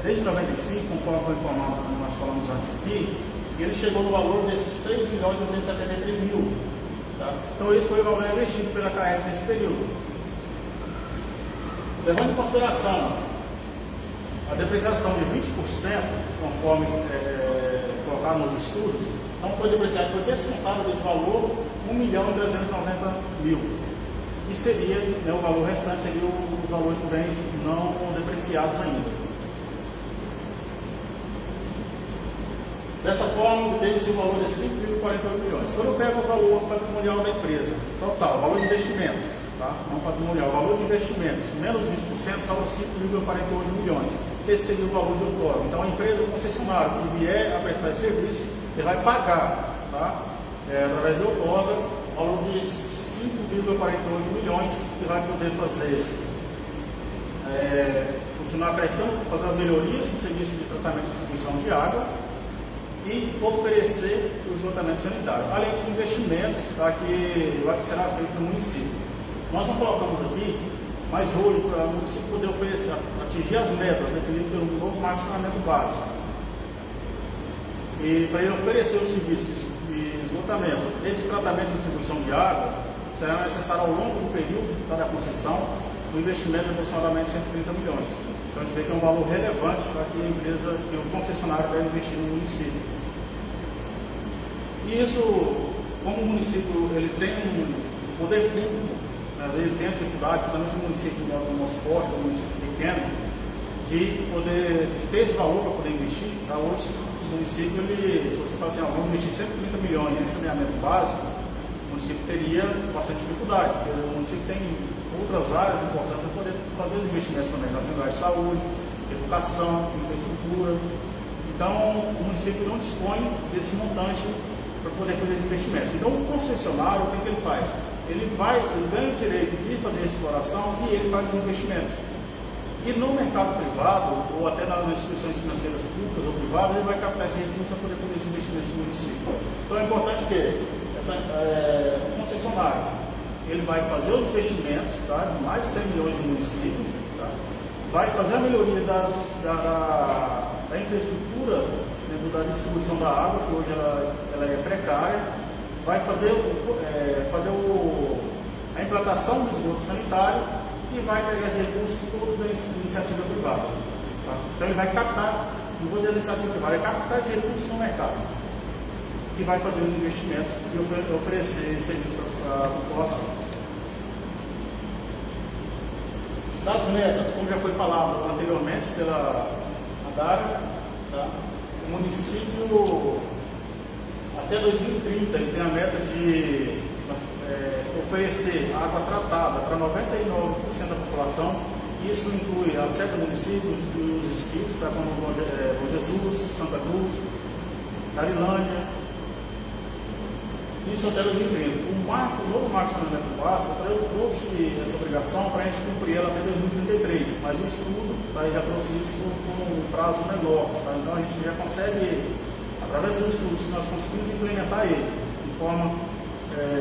desde 95, conforme foi informado, como nós falamos antes aqui, ele chegou no valor de 6.273.000. Tá? Então esse foi o valor investido pela CAEG nesse período. Levando em consideração a depreciação de 20%, conforme colocado nos estudos, então foi descontado desse valor R$1.390.000. E seria, né, o valor restante seria os valores de bens não depreciados ainda. Dessa forma, teve-se o valor de 5.048 milhões. Quando eu pego o valor patrimonial da empresa, total, valor de investimentos, tá? Não patrimonial, o valor de investimentos, menos 20%, salva 5.048 milhões. Esse seria o valor de outorga. Então, a empresa, o concessionário que vier a prestar esse serviço, ele vai pagar, tá? Através de outorga, o valor de 5.048 milhões, que vai poder fazer, continuar prestando, fazer as melhorias no serviço de tratamento e distribuição de água e oferecer o esgotamento sanitário, além dos investimentos, tá, que será feito no município. Nós não colocamos aqui, mas hoje, para o município poder oferecer, atingir as metas definidas pelo novo marco de saneamento básico, e para ele oferecer o serviço de esgotamento e de tratamento e distribuição de água, será necessário, ao longo do período da concessão, um investimento de aproximadamente 130 milhões. Então a gente vê que é um valor relevante para que a empresa, que o concessionário deve investir no município. E isso, como o município ele tem um poder público, às vezes ele tem dificuldade, principalmente no município do nosso porte, no município pequeno, de poder ter esse valor para poder investir. Para hoje, o município, se você fala assim, vamos investir 130 milhões em saneamento básico, o município teria bastante dificuldade, porque o município tem outras áreas importantes para poder fazer os investimentos também, na área de saúde, educação, infraestrutura. Então, o município não dispõe desse montante para poder fazer esses investimentos. Então, o concessionário, o que ele faz? Ele ganha o direito de fazer a exploração e ele faz os investimentos. E no mercado privado, ou até nas instituições financeiras públicas ou privadas, ele vai captar esse recurso para poder fazer esses investimentos no município. Então, é importante que o concessionário ele vai fazer os investimentos, tá, de mais de 100 milhões no município, tá, vai fazer a melhoria da infraestrutura dentro da distribuição da água, que hoje ela é precária, vai fazer, a implantação do esgoto sanitário e vai pegar esse recurso todo da iniciativa privada. Tá? Então ele vai captar, não vou dizer iniciativa privada, vai captar esse recurso no mercado e vai fazer os investimentos e oferecer esse serviço para a população. Das metas, como já foi falado anteriormente pela Dária, tá? O município até 2030 ele tem a meta de oferecer água tratada para 99% da população. Isso inclui as 7 municípios dos distritos, tá, como Bom Jesus, Santa Cruz, Carilândia. Isso até 2030. O novo marco de saneamento básico trouxe essa obrigação para a gente cumprir ela até 2033, mas o estudo já trouxe isso com um prazo menor. Tá? Então a gente já consegue, através dos estudos, nós conseguimos implementar ele de forma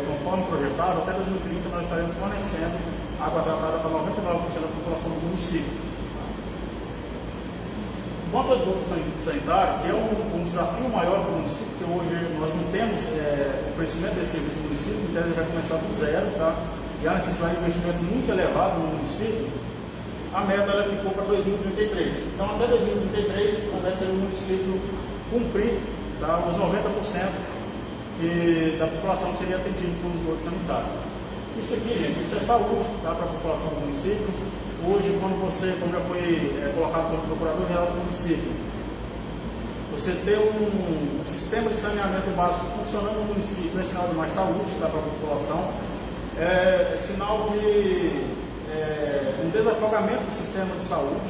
conforme projetado. Até 2030 nós estaremos fornecendo água tratada para 99% da população do município. Quanto ao esgoto sanitário, que é um desafio maior para o município, porque hoje nós não temos oferecimento desse serviço no município, então ele vai começar do zero, tá? E há necessidade de investimento muito elevado no município. A meta ela ficou para 2033. Então, até 2033, a meta seria o município cumprir, tá, os 90% da população que seria atendida pelo esgoto sanitário. Isso aqui, gente, isso é saúde, tá, para a população do município. Hoje, como já foi colocado pelo Procurador-Geral do município, você ter um sistema de saneamento básico funcionando no município é sinal de mais saúde, tá, para a população, é sinal de um desafogamento do sistema de saúde,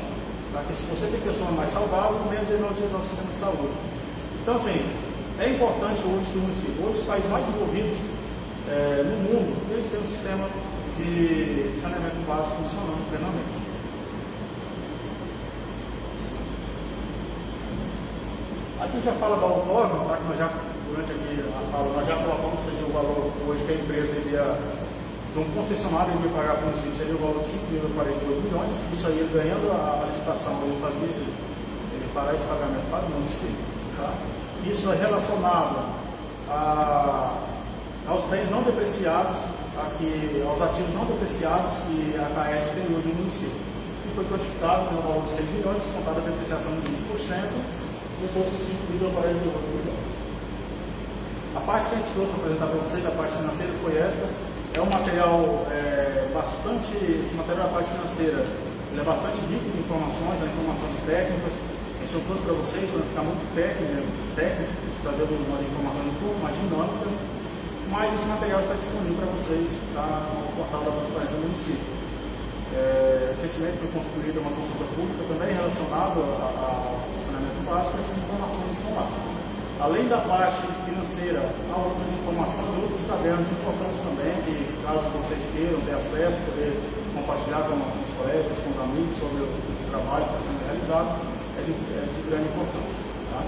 tá, que se você tem pessoas mais saudáveis, menos ele não utiliza o sistema de saúde. Então, assim, é importante hoje esse município. Hoje, os países mais desenvolvidos no mundo, eles têm um sistema de saneamento básico funcionando plenamente. Aqui já fala do autódromo, tá? Que nós já, durante aqui a fala, nós já colocamos o valor hoje que a empresa iria, de um concessionário ele ia pagar para o município, seria o valor de 5.042 milhões. Isso aí, ele ganhando a licitação, ele fará esse pagamento para o município. Tá? Isso é relacionado aos bens não depreciados, aos ativos não depreciados que a CAED tem hoje no município, que foi quantificado no valor de 6 milhões, descontada a depreciação de 20%, e os outros 5.042 milhões. A parte que a gente trouxe para apresentar para vocês, a parte financeira, foi esta. É um material esse material da parte financeira, ele é bastante rico de informações técnicas. A gente trouxe para vocês, vai ficar muito técnico, trazendo umas informações um pouco mais dinâmicas. Mas esse material está disponível para vocês no portal da Transparência do município. Recentemente foi construída uma consulta pública também relacionada ao saneamento básico, essas informações estão lá. Além da parte financeira, há outras informações, outros cadernos importantes também, que caso vocês queiram ter acesso, poder compartilhar com os colegas, com os amigos sobre o trabalho que está sendo realizado, é de grande importância. Tá?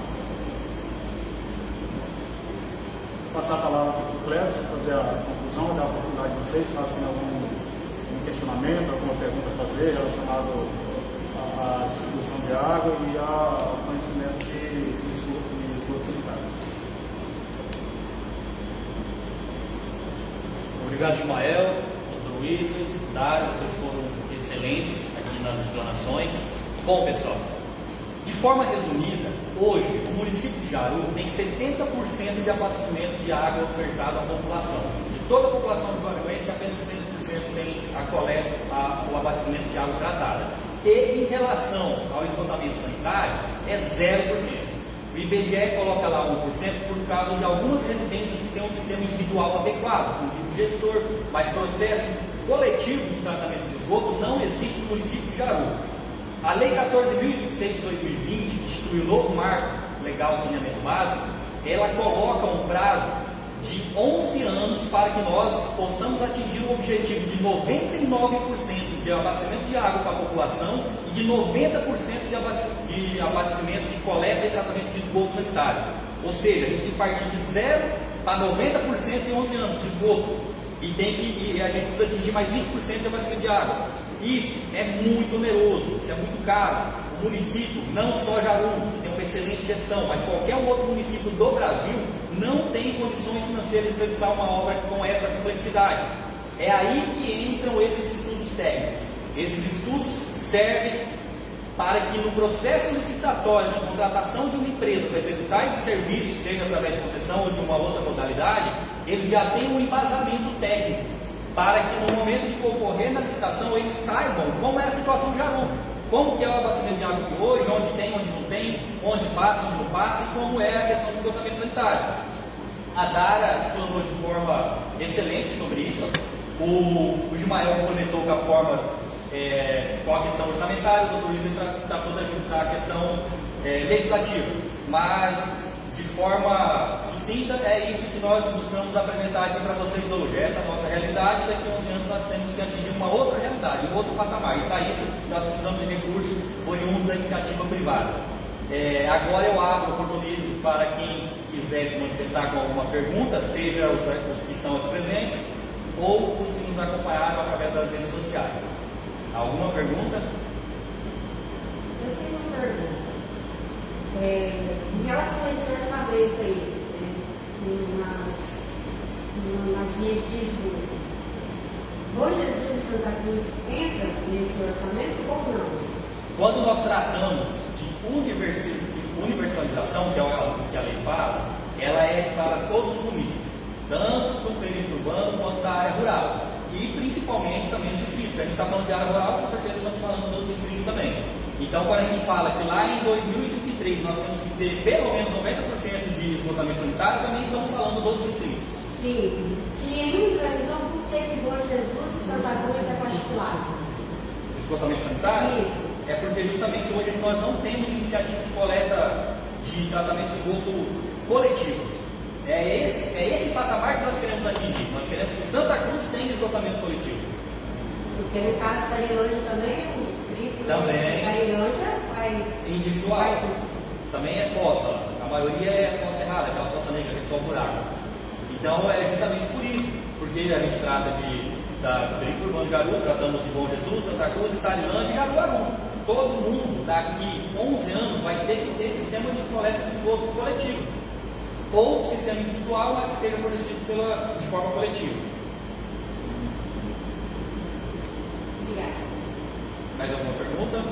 Passar a palavra para o Cléber, fazer a conclusão, dar a oportunidade de vocês, caso tenham algum questionamento, alguma pergunta a fazer relacionado à distribuição de água e ao fornecimento de esgoto sanitário. Obrigado, Ismael, Dr. Luiz, Dário, vocês foram excelentes aqui nas explanações. Bom, pessoal, de forma resumida, hoje o município de Jaru tem 70% de abastecimento de água ofertado à população. De toda a população de Jaruense, apenas 70% tem o abastecimento de água tratada. E em relação ao esgotamento sanitário, é 0%. O IBGE coloca lá 1% por causa de algumas residências que têm um sistema individual adequado, com o gestor, mas processo coletivo de tratamento de esgoto não existe no município de Jaru. A Lei 14.026 de 2020, que institui o novo marco legal de saneamento básico, ela coloca um prazo de 11 anos para que nós possamos atingir o objetivo de 99% de abastecimento de água para a população e de 90% de abastecimento de coleta e tratamento de esgoto sanitário. Ou seja, a gente tem que partir de 0 para 90% em 11 anos de esgoto e a gente precisa atingir mais 20% de abastecimento de água. Isso é muito oneroso, isso é muito caro. O município, não só Jaru, que tem uma excelente gestão, mas qualquer outro município do Brasil não tem condições financeiras de executar uma obra com essa complexidade. É aí que entram esses estudos técnicos. Esses estudos servem para que no processo licitatório de contratação de uma empresa para executar esse serviço, seja através de concessão ou de uma outra modalidade, eles já tenham um embasamento técnico, para que no momento de concorrer na licitação eles saibam como é a situação de Jaru, como que é o abastecimento de água aqui hoje, onde tem, onde não tem, onde passa, onde não passa e como é a questão do esgotamento sanitário. A Dara explanou de forma excelente sobre isso, o Gimael complementou com a forma, com a questão orçamentária, o Dr. Luiz está toda a questão legislativa, mas de forma sucinta é isso que nós buscamos apresentar aqui para vocês hoje. Essa é a nossa realidade, daqui a 11 anos nós temos que atingir uma outra realidade, um outro patamar, e para isso nós precisamos de recursos oriundos da iniciativa privada. Agora eu abro, oportunizo para quem quiser se manifestar com alguma pergunta, seja os que estão aqui presentes ou os que nos acompanharam através das redes sociais. Alguma pergunta? Eu tenho uma pergunta. Em relação a esse orçamento aí, nas vias de esgoto, Bom Jesus e Santa Cruz entra nesse orçamento ou não? Quando nós tratamos de universalização, que é o que a lei fala, ela é para todos os munícipes, tanto do perímetro urbano quanto da área rural, e principalmente também os distritos. Se a gente está falando de área rural, com certeza estamos falando dos distritos também. Então, quando a gente fala que lá em 2033 nós temos que ter pelo menos 90% de esgotamento sanitário, também estamos falando dos distritos. Sim. Se entra, então por que Bom Jesus e Santa Cruz é particular? Esgotamento sanitário? Isso. É porque justamente hoje nós não temos iniciativa de coleta de tratamento de esgoto coletivo. É esse patamar que nós queremos atingir. Nós queremos que Santa Cruz tenha esgotamento coletivo. Porque no caso da Ilândia também, o distrito Também. da Ilândia vai... Individual. Também é fossa. A maioria é fossa errada, aquela fossa negra, que é só o buraco. Então é justamente por isso. Porque a gente trata do perímetro urbano de Jaru, tratamos de Bom Jesus, Santa Cruz, Itarilândia e Jaruaru. Todo mundo daqui 11 anos vai ter que ter sistema de coleta de esgoto coletivo. Ou sistema individual, mas que seja fornecido de forma coletiva. Obrigada. Mais alguma pergunta?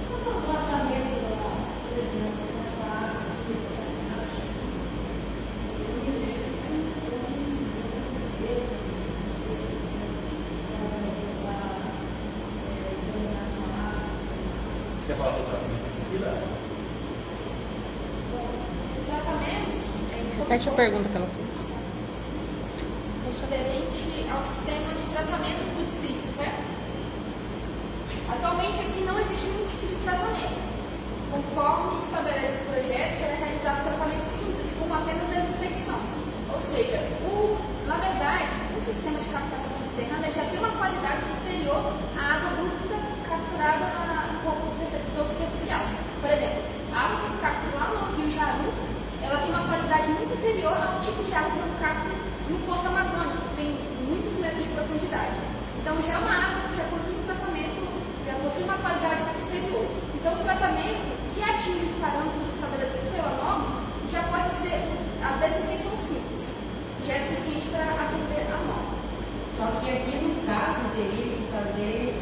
Quanto ao tratamento por exemplo, dessa água que você acha? Você quer falar sobre o tratamento em seguida? O tratamento Repete a pergunta que ela fez. referente ao sistema de tratamento do distrito, certo? Atualmente aqui não existe nenhum tipo de tratamento. Conforme estabelece os projetos, será realizado tratamento simples, como apenas desinfecção. Ou seja, na verdade, o sistema de captação subterrânea já tem uma qualidade superior à água bruta capturada como receptor superficial. Por exemplo, a água que eu capto lá no Rio Jaru, ela tem uma qualidade muito inferior ao tipo de água que eu capto de um poço amazônico, que tem muitos metros de profundidade. Então já é uma água que já possui um tratamento, já possui uma qualidade superior. Então o tratamento que atinge os parâmetros estabelecidos pela norma já pode ser a desinfecção simples, já é suficiente para atender a norma. Só que aqui no caso teria que fazer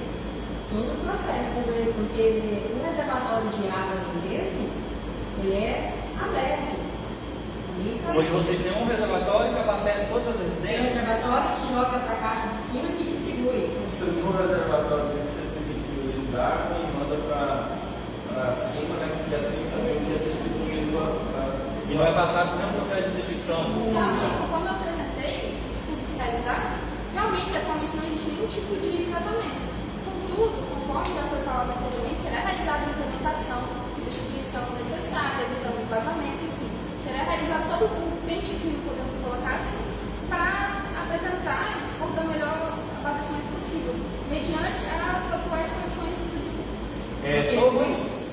todo o processo, né? Porque o reservatório de água mesmo, ele é aberto. Hoje vocês têm um reservatório que abastece todas as Tem um residências. reservatório que joga para a caixa de cima e distribui. Você for um reservatório desse 120 mil de água e manda para cima, né? Porque é 30 mil que é distribuído para. E vai passar por um processo de desinfecção. Conforme eu apresentei em estudos realizados, realmente atualmente não existe nenhum tipo de tratamento. Contudo, conforme já foi falado anteriormente, será realizada a implementação, substituição necessária, evitando vazamento, enfim. Será realizar todo o pente fino, podemos colocar assim, para apresentar e dispor da melhor abastecimento possível, mediante as atuais condições turísticas.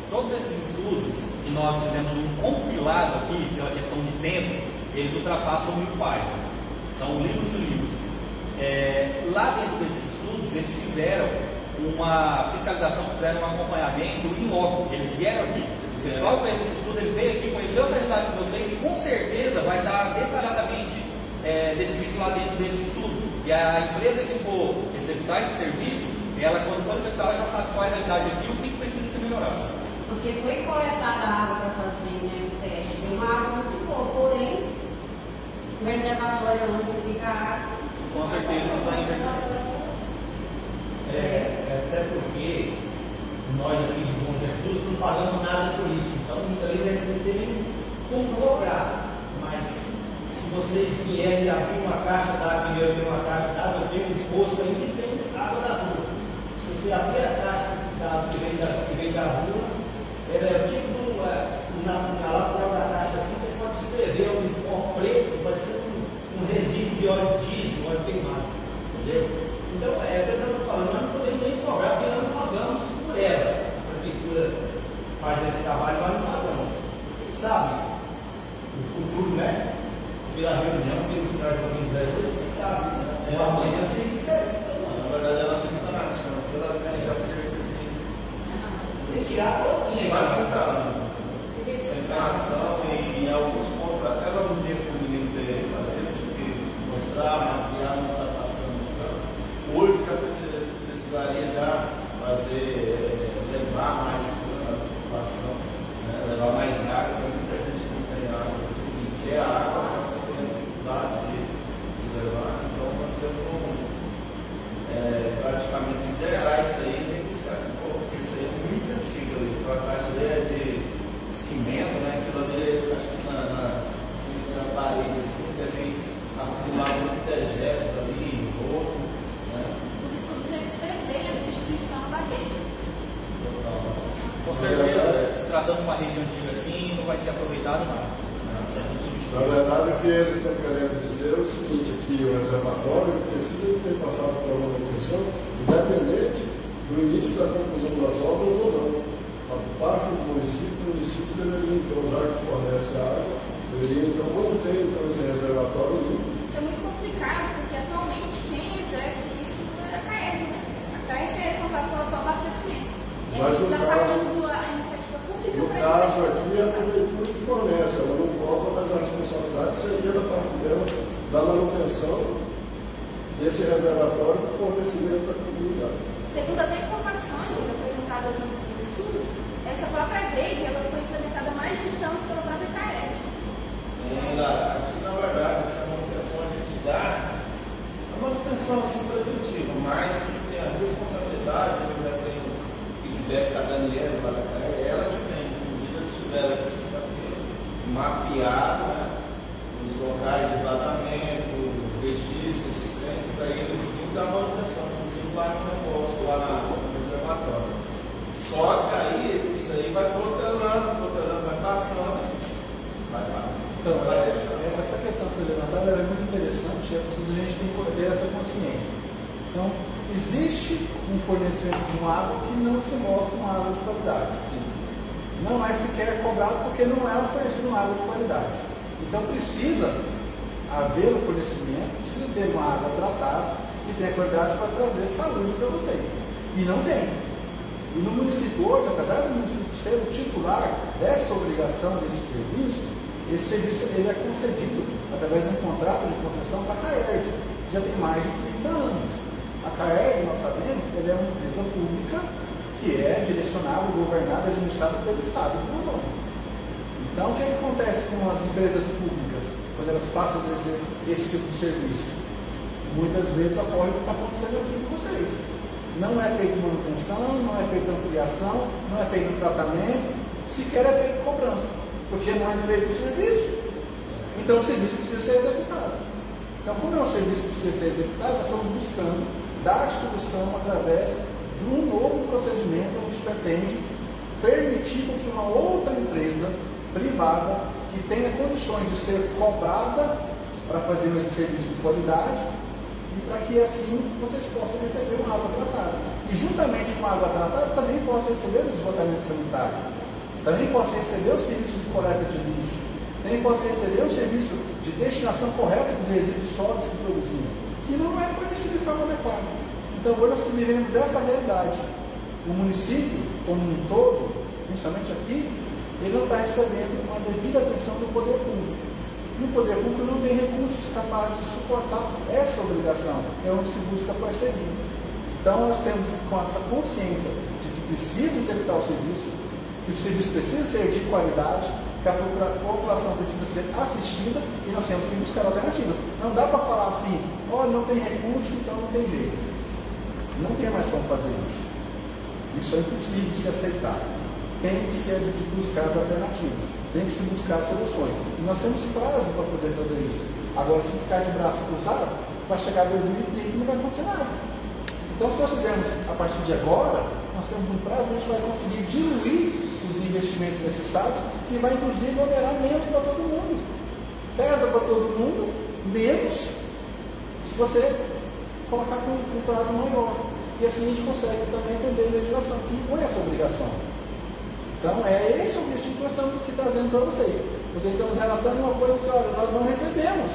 Todos esses estudos que nós fizemos um compilado aqui, pela questão de tempo, eles ultrapassam 1000 páginas. São livros e livros. Lá dentro desses estudos, eles fizeram uma fiscalização, fizeram um acompanhamento em loco. Eles vieram aqui. O pessoal que fez esse estudo, ele veio aqui, conheceu os resultados de vocês e com certeza vai dar detalhadamente descrito lá dentro desse estudo. E a empresa que for executar esse serviço, ela, quando for executar, ela já sabe qual é a realidade aqui e o que precisa ser melhorado. Porque foi coletada a água para fazer, né, o teste. Tem uma água muito boa, porém, o reservatório onde fica a água. Com certeza isso vai interferir. Até porque nós aqui de Bom Jesus não pagamos nada por isso. Então, muitas vezes a gente não tem nem como cobrar. Mas, se vocês vierem abrir uma caixa d'água, eu tenho uma caixa d'água, eu tenho um poço aí que tem água da rua. Se você abrir a caixa d'água que vem da rua, ela é tipo na lateral da caixa assim, você pode escrever um pó preto, pode ser um resíduo de óleo diesel, óleo queimado. Entendeu? Então, é o que eu estou falando, nós não podemos nem cobrar, porque nós não pagamos por ela. A prefeitura faz esse trabalho, nós não pagamos. Sabe, no futuro, né? Pela reunião, pelo que nós vamos ver hoje, quem sabe, né? Amanhã seria diferente. Na verdade, ela senta na ação, pela já cerca de. Retirar todo o Quase negócio. 30 anos. Senta na ação e em alguns pontos, até lá no dia que o menino veio fazer, a gente mostrar, mapear, não está passando. Hoje já precisaria já fazer, levar mais segurança na população, né? Levar mais água, porque muita gente não tem água e quer a água, só que tem dificuldade de levar. Então nós temos praticamente zerar isso aí e reiniciar de novo, porque isso aí é muito antigo. Então a caixa é de cimento, né? Aquilo ali, acho que na parede assim, deve acumular muito dejetos ali, roubo. Os estudos eles prevêem a substituição da rede. Com certeza, se tratando de uma rede antiga assim, não vai ser aproveitado nada. Na verdade, o que eles estão querendo dizer é o seguinte, que o reservatório precisa ter passado por uma manutenção, independente do início da conclusão das obras ou não. A parte do município deveria, então, já que fornece a água, deveria, então, manter então, esse reservatório limpo. Isso é muito complicado, porque atualmente quem exerce isso é a CAERJ, né? A CAERJ é responsável pelo atual abastecimento. E a Mas gente no está caso- partindo da iniciativa pública No para caso aqui, a prefeitura que fornece, ela não cobra, mas a responsabilidade seria da parte dela da manutenção desse reservatório para o fornecimento da comunidade. Segundo até informações apresentadas nos estudos, essa própria rede ela foi implementada há mais de 30 anos pela própria CAERJ. Aqui, na verdade, essa manutenção a gente dá a manutenção assim, preventiva, mas que tem a responsabilidade, eu já tenho feedback da Daniela, lá da CAERJ, ela que vem, inclusive eles tiveram aqui sexta-feira, mapeado, né, os locais de vazamento, registro, esses trens, para eles virem dar manutenção, inclusive lá no negócio, lá no reservatório. Só que aí, isso aí vai protelando, vai passando, vai lá. Então, essa questão que foi levantada é muito interessante, é preciso a gente ter essa consciência. Então, existe um fornecimento de uma água que não se mostra uma água de qualidade. Não é sequer cobrado porque não é oferecido uma água de qualidade. Então, precisa haver o fornecimento, precisa ter uma água tratada que tenha qualidade para trazer saúde para vocês. E não tem. E no município hoje, apesar do município ser o titular dessa obrigação, desse serviço, esse serviço ele é concedido através de um contrato de concessão da CAERJ, já tem mais de 30 anos. A CAERJ, nós sabemos, ela é uma empresa pública que é direcionada, governada, administrada pelo Estado do Amazonas. Então, o que acontece com as empresas públicas quando elas passam a exercer esse tipo de serviço? Muitas vezes ocorre o que está acontecendo aqui com vocês. Não é feita manutenção, não é feita ampliação, não é feito tratamento, sequer é feita cobrança, porque não é feito o serviço. Então o serviço precisa ser executado. Então, como é um serviço que precisa ser executado, nós estamos buscando dar solução através de um novo procedimento onde a gente pretende permitir que uma outra empresa privada que tenha condições de ser cobrada para fazer um serviço de qualidade e para que assim vocês possam receber uma água tratada. E juntamente com a água tratada também possa receber o esgotamento sanitário, também possa receber o serviço de coleta de lixo, também possa receber o serviço de destinação correta dos resíduos sólidos que produzimos, que não é fornecido de forma adequada. Então hoje nós vivemos essa realidade. O município, como um todo, principalmente aqui, ele não está recebendo uma devida atenção do poder público. E o poder público não tem recursos capazes de suportar essa obrigação, é onde se busca parceria. Então nós temos com essa consciência de que precisa executar o serviço, que o serviço precisa ser de qualidade, que a população precisa ser assistida e nós temos que buscar alternativas. Não dá para falar assim, olha, não tem recurso, então não tem jeito. Não tem mais como fazer isso. Isso é impossível de se aceitar. Tem que se buscar as alternativas, tem que se buscar soluções. E nós temos prazo para poder fazer isso. Agora, se ficar de braço cruzado, vai chegar 2030 e não vai acontecer nada. Então, se nós fizermos a partir de agora, nós temos um prazo, a gente vai conseguir diluir os investimentos necessários, que vai inclusive onerar menos para todo mundo. Pesa para todo mundo, menos, se você colocar com um prazo maior. E assim a gente consegue também entender a legislação que impõe essa obrigação. Então, é esse o objetivo que nós estamos aqui trazendo para vocês. Vocês estão relatando uma coisa que, olha, nós não recebemos.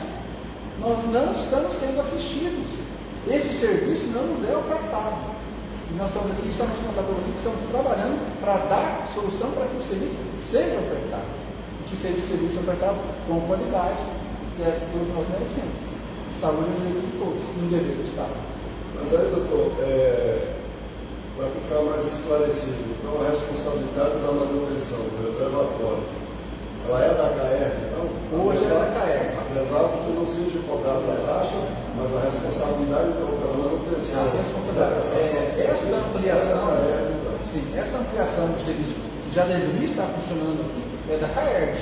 Nós não estamos sendo assistidos. Esse serviço não nos é ofertado. E nós estamos aqui, estamos mostrando para vocês que estamos trabalhando para dar solução para que o serviço seja ofertado. E que seja o serviço ofertado com qualidade, que é que todos nós merecemos. Saúde é um direito de todos, um dever do Estado. Mas aí, doutor, para ficar mais esclarecido, então a responsabilidade da manutenção do reservatório, ela é da CAERG, então? Hoje é da CAERG. Apesar de que não seja cobrada a taxa, mas a responsabilidade pela manutenção. A responsabilidade. Essa ampliação, sim, essa ampliação do serviço que já deveria estar funcionando aqui é da CAERG.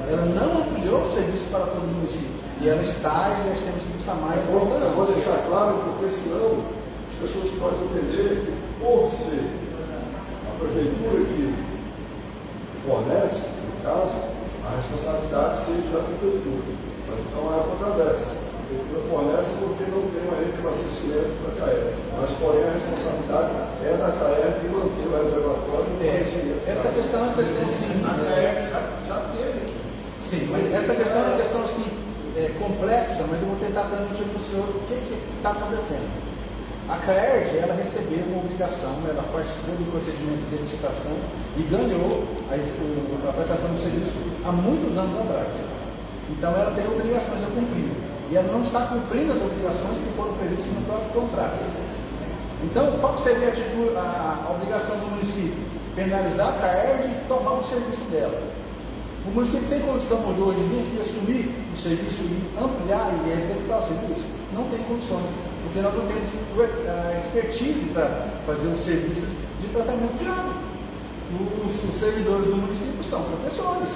Ela não ampliou o serviço para todo o município. E ela está, e nós temos que buscar mais. Eu vou deixar claro, porque senão as pessoas podem entender que, por ser a prefeitura que fornece, no caso, a responsabilidade seja da prefeitura. Mas então é a controversia. A prefeitura fornece porque não tem uma rede de abastecimento para a CAERG. Mas, porém, a responsabilidade é da CAERG de manter o reservatório e essa questão é uma questão, sim. A CAERG já teve. Sim, mas essa questão é uma questão, assim, complexa, mas eu vou tentar transmitir para o senhor o que está acontecendo. A CAERG, ela recebeu uma obrigação, ela participou do procedimento de licitação e ganhou a prestação do serviço há muitos anos atrás. Então ela tem obrigações a cumprir. E ela não está cumprindo as obrigações que foram previstas no próprio contrato. Então, qual seria a obrigação do município? Penalizar a CAERG e tomar o serviço dela. O município tem condição hoje de vir aqui assumir o serviço e ampliar e executar o serviço? Não tem condições, porque nós não temos a expertise para fazer um serviço de tratamento de água. Os servidores do município são professores,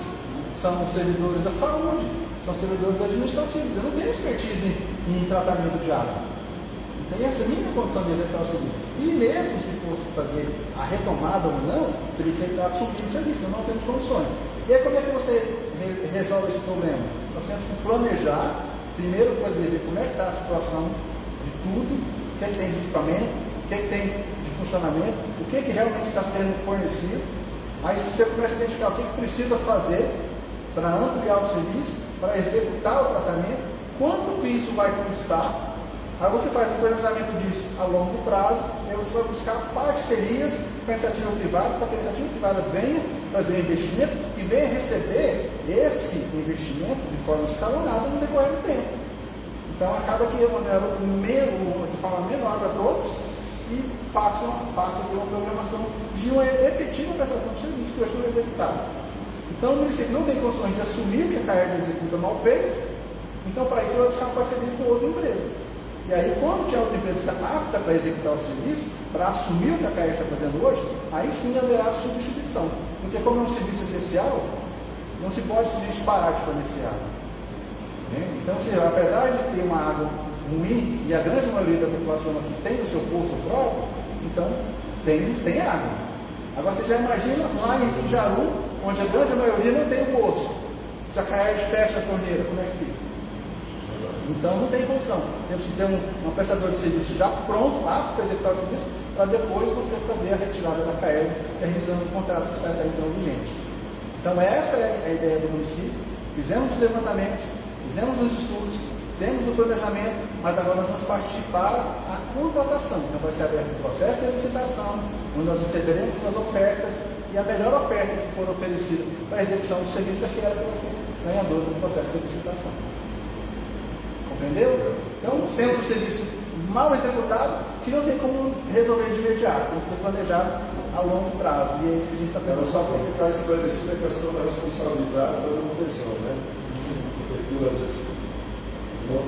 são servidores da saúde, são servidores administrativos. Eu não tenho expertise em tratamento de água. Não tem essa mínima condição de executar o serviço. E mesmo se fosse fazer a retomada ou não, teria que assumir o serviço. Não temos condições. E aí, como é que você resolve esse problema? Nós temos que planejar, primeiro ver como é que está a situação de tudo, o que é que tem de equipamento, o que é que tem de funcionamento, o que é que realmente está sendo fornecido. Aí você começa a identificar o que precisa fazer para ampliar o serviço, para executar o tratamento, quanto que isso vai custar. Aí você faz o planejamento disso a longo prazo, e aí você vai buscar parcerias com a iniciativa privada, para que a iniciativa privada venha fazer o investimento e venha receber esse investimento de forma escalonada no decorrer do tempo. Então acaba que eu de forma menor para todos e passa a ter uma programação de uma efetiva prestação de serviço que vai ser executada. Então o município não tem condições de assumir que a CAERG executa mal feito, então para isso vai buscar uma parceria com outra empresa. E aí, quando tiver outra empresa que está apta para executar o serviço, para assumir o que a CAERG está fazendo hoje, aí sim haverá substituição. Porque como é um serviço essencial, não se pode simplesmente parar de fornecer água. Então, apesar de ter uma água ruim, e a grande maioria da população aqui tem o seu poço próprio, então tem água. Agora você já imagina lá em Jaru, onde a grande maioria não tem o poço. Se a Caerd fecha a torneira, como é que fica? Então não tem condição. Temos que ter um prestador de serviço já pronto, apto para executar o serviço, para depois você fazer a retirada da Caerd e a rescisão do contrato que está até então vigente. Então essa é a ideia do município. Fizemos os levantamentos, fizemos os estudos, temos o planejamento, mas agora nós vamos partir para a contratação. Então vai ser aberto o processo de licitação, onde nós receberemos as ofertas e a melhor oferta que for oferecida para a execução do serviço é aquela que vai ser ganhadora do processo de licitação. Compreendeu? Então temos um serviço mal executado que não tem como resolver de imediato, tem que ser planejado a longo prazo. E é isso que a gente está tendo. Era só para ficar esclarecida a questão da responsabilidade da manutenção, né? A prefeitura às vezes não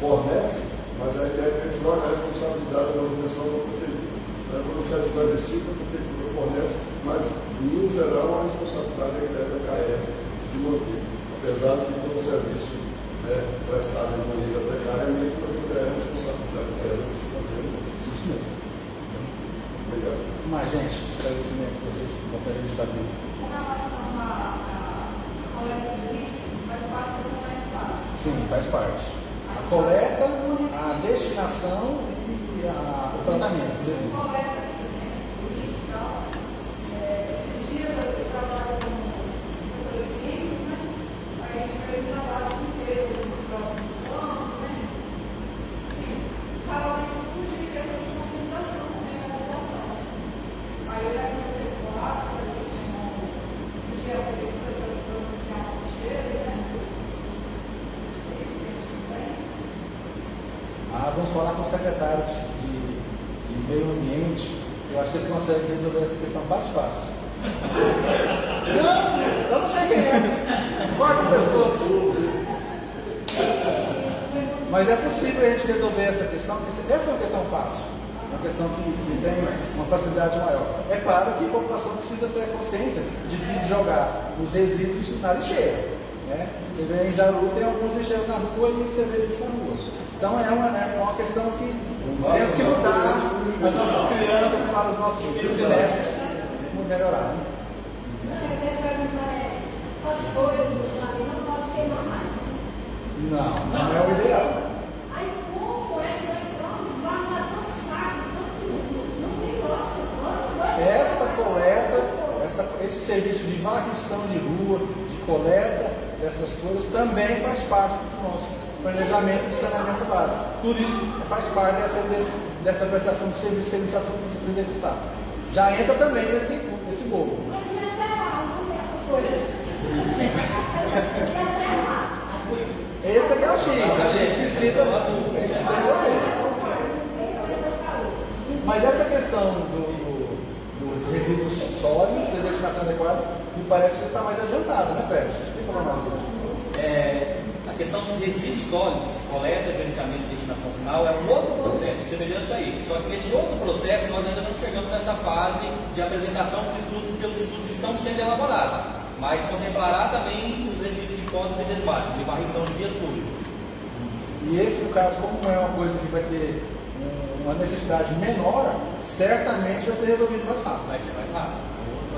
fornece, mas a ideia é que a gente joga a responsabilidade da manutenção da prefeitura. Quando está esclarecido, a prefeitura fornece, mas no geral a responsabilidade é da CAER de manter. Apesar de todo o serviço prestado de maneira precária, mas é a responsabilidade dela de se fazer isso mesmo. Obrigado. Mas, gente, esclarecimento que vocês gostariam de saber. Com relação à coleta de lixo, faz parte do planejamento. Sim, faz parte. A coleta, a destinação e o tratamento do resíduo. Coleta aqui, né? O lixo, então, esses dias eu trabalho com professores de ciências, né? A gente fez um trabalho com empresa no próximo ano, né? Sim, para o estudo de questão de conscientização, né? Da população. Aí eu já comecei a falar, que eles chamam de geopolítica para pronunciar as cheiras, né? Vamos falar com o secretário de Meio Ambiente. Eu acho que ele consegue resolver essa questão fácil. Não, eu não sei quem é. Corta o pescoço. Mas é possível a gente resolver essa questão, porque essa é uma questão fácil. Uma questão que tem uma facilidade maior. É claro que a população precisa ter consciência de jogar os resíduos na lixeira. Né? Você vê em Jaru, tem alguns lixeiros na rua e você vê lixo na rua. Então é uma questão que temos que mudar as nossas crianças para os nossos filhos e netos. Vamos melhorar. Né? A minha pergunta é, essas folhas do chão não pode queimar mais. Não é o ideal. Aí como é que vai arrumar tanto saco, não tem lógica. Essa coleta, esse serviço de varrição de rua, de coleta dessas folhas também faz parte do nosso planejamento de saneamento básico. Tudo isso faz parte dessa prestação de serviço que a administração precisa executar. Já entra também nesse bolo. Mas e até lá, não é essas folhas. E até lá. Esse aqui é o X, a gente precisa resolver. Mas essa questão dos resíduos sólidos e destinação adequada, me parece que está mais adiantada, né, Pérez? Explica para nós. A questão dos resíduos sólidos, coleta, gerenciamento e destinação final, é um outro processo semelhante a esse. Só que nesse outro processo nós ainda não chegamos nessa fase de apresentação dos estudos, porque os estudos estão sendo elaborados, mas contemplará também os resíduos de podas e desbates e varrição de vias públicas. E esse, no caso, como é uma coisa que vai ter uma necessidade menor, certamente vai ser resolvido mais rápido. Vai ser mais rápido.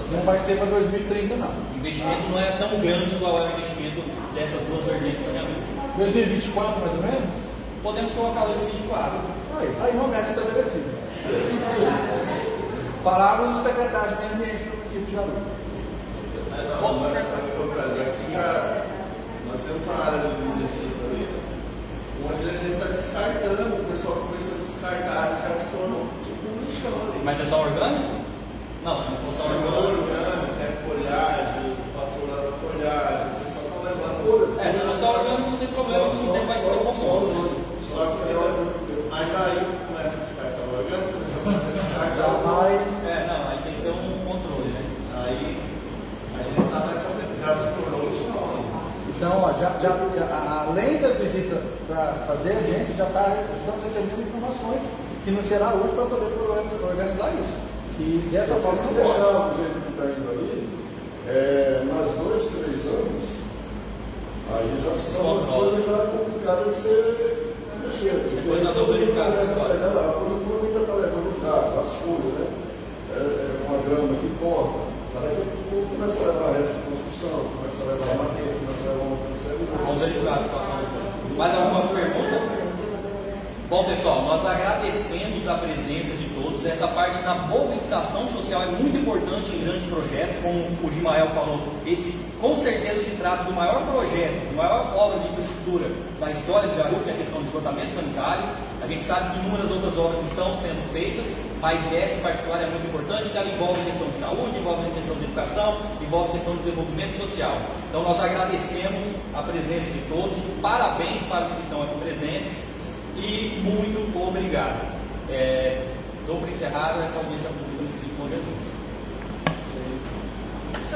Não vai ser para 2030, não. O investimento não é tão grande igual é o investimento dessas duas vertentes de saneamento. 2024, mais ou menos? Podemos colocar 2024. Aí uma meta estabelecida. Palavras do secretário de Meio Ambiente do município de Jaú. Nós temos uma área do município ali, onde a gente está descartando, o pessoal começou a descartar, já se tornou tipo um lixão ali. Mas é só orgânico? Não, se não for só orgânico. Folhagem, passou lá da folhagem, o pessoal está levando. Se for só orgânico não tem problema, não tem mais ter composto. Só que mas aí começa a descartar o orgânico, o pessoal começa a descartar o Jamais. Aí tem que ter um controle, né? Aí a gente está nessa, já se tornou lixão. Então, além da visita para fazer a audiência, estamos recebendo informações que nos será útil para poder organizar isso. Que dessa forma se não deixar do jeito que está indo ali, mais 2, 3 anos, aí já se torna uma coisa já complicada de ser mexida. Depois nós vamos verificar essa situação. Por enquanto ainda está levando os dados, as folhas, né? Uma grama que corta. Mas daqui a pouco começa a levar resto de construção, começa a levar madeira, começa a levar uma série de Vamos verificar a situação depois. Mais alguma pergunta? Bom, pessoal, nós agradecemos a presença de todos. Essa parte da mobilização social é muito importante em grandes projetos, como o Gimael falou. Esse, com certeza, se trata do maior projeto, da maior obra de infraestrutura da história de Jaru, que é a questão do esgotamento sanitário. A gente sabe que inúmeras outras obras estão sendo feitas, mas essa em particular é muito importante, que ela envolve a questão de saúde, envolve a questão de educação, envolve a questão de desenvolvimento social. Então, nós agradecemos a presença de todos, parabéns para os que estão aqui presentes. E muito obrigado. Dou para encerrar essa audiência pública no Espírito de Jesus.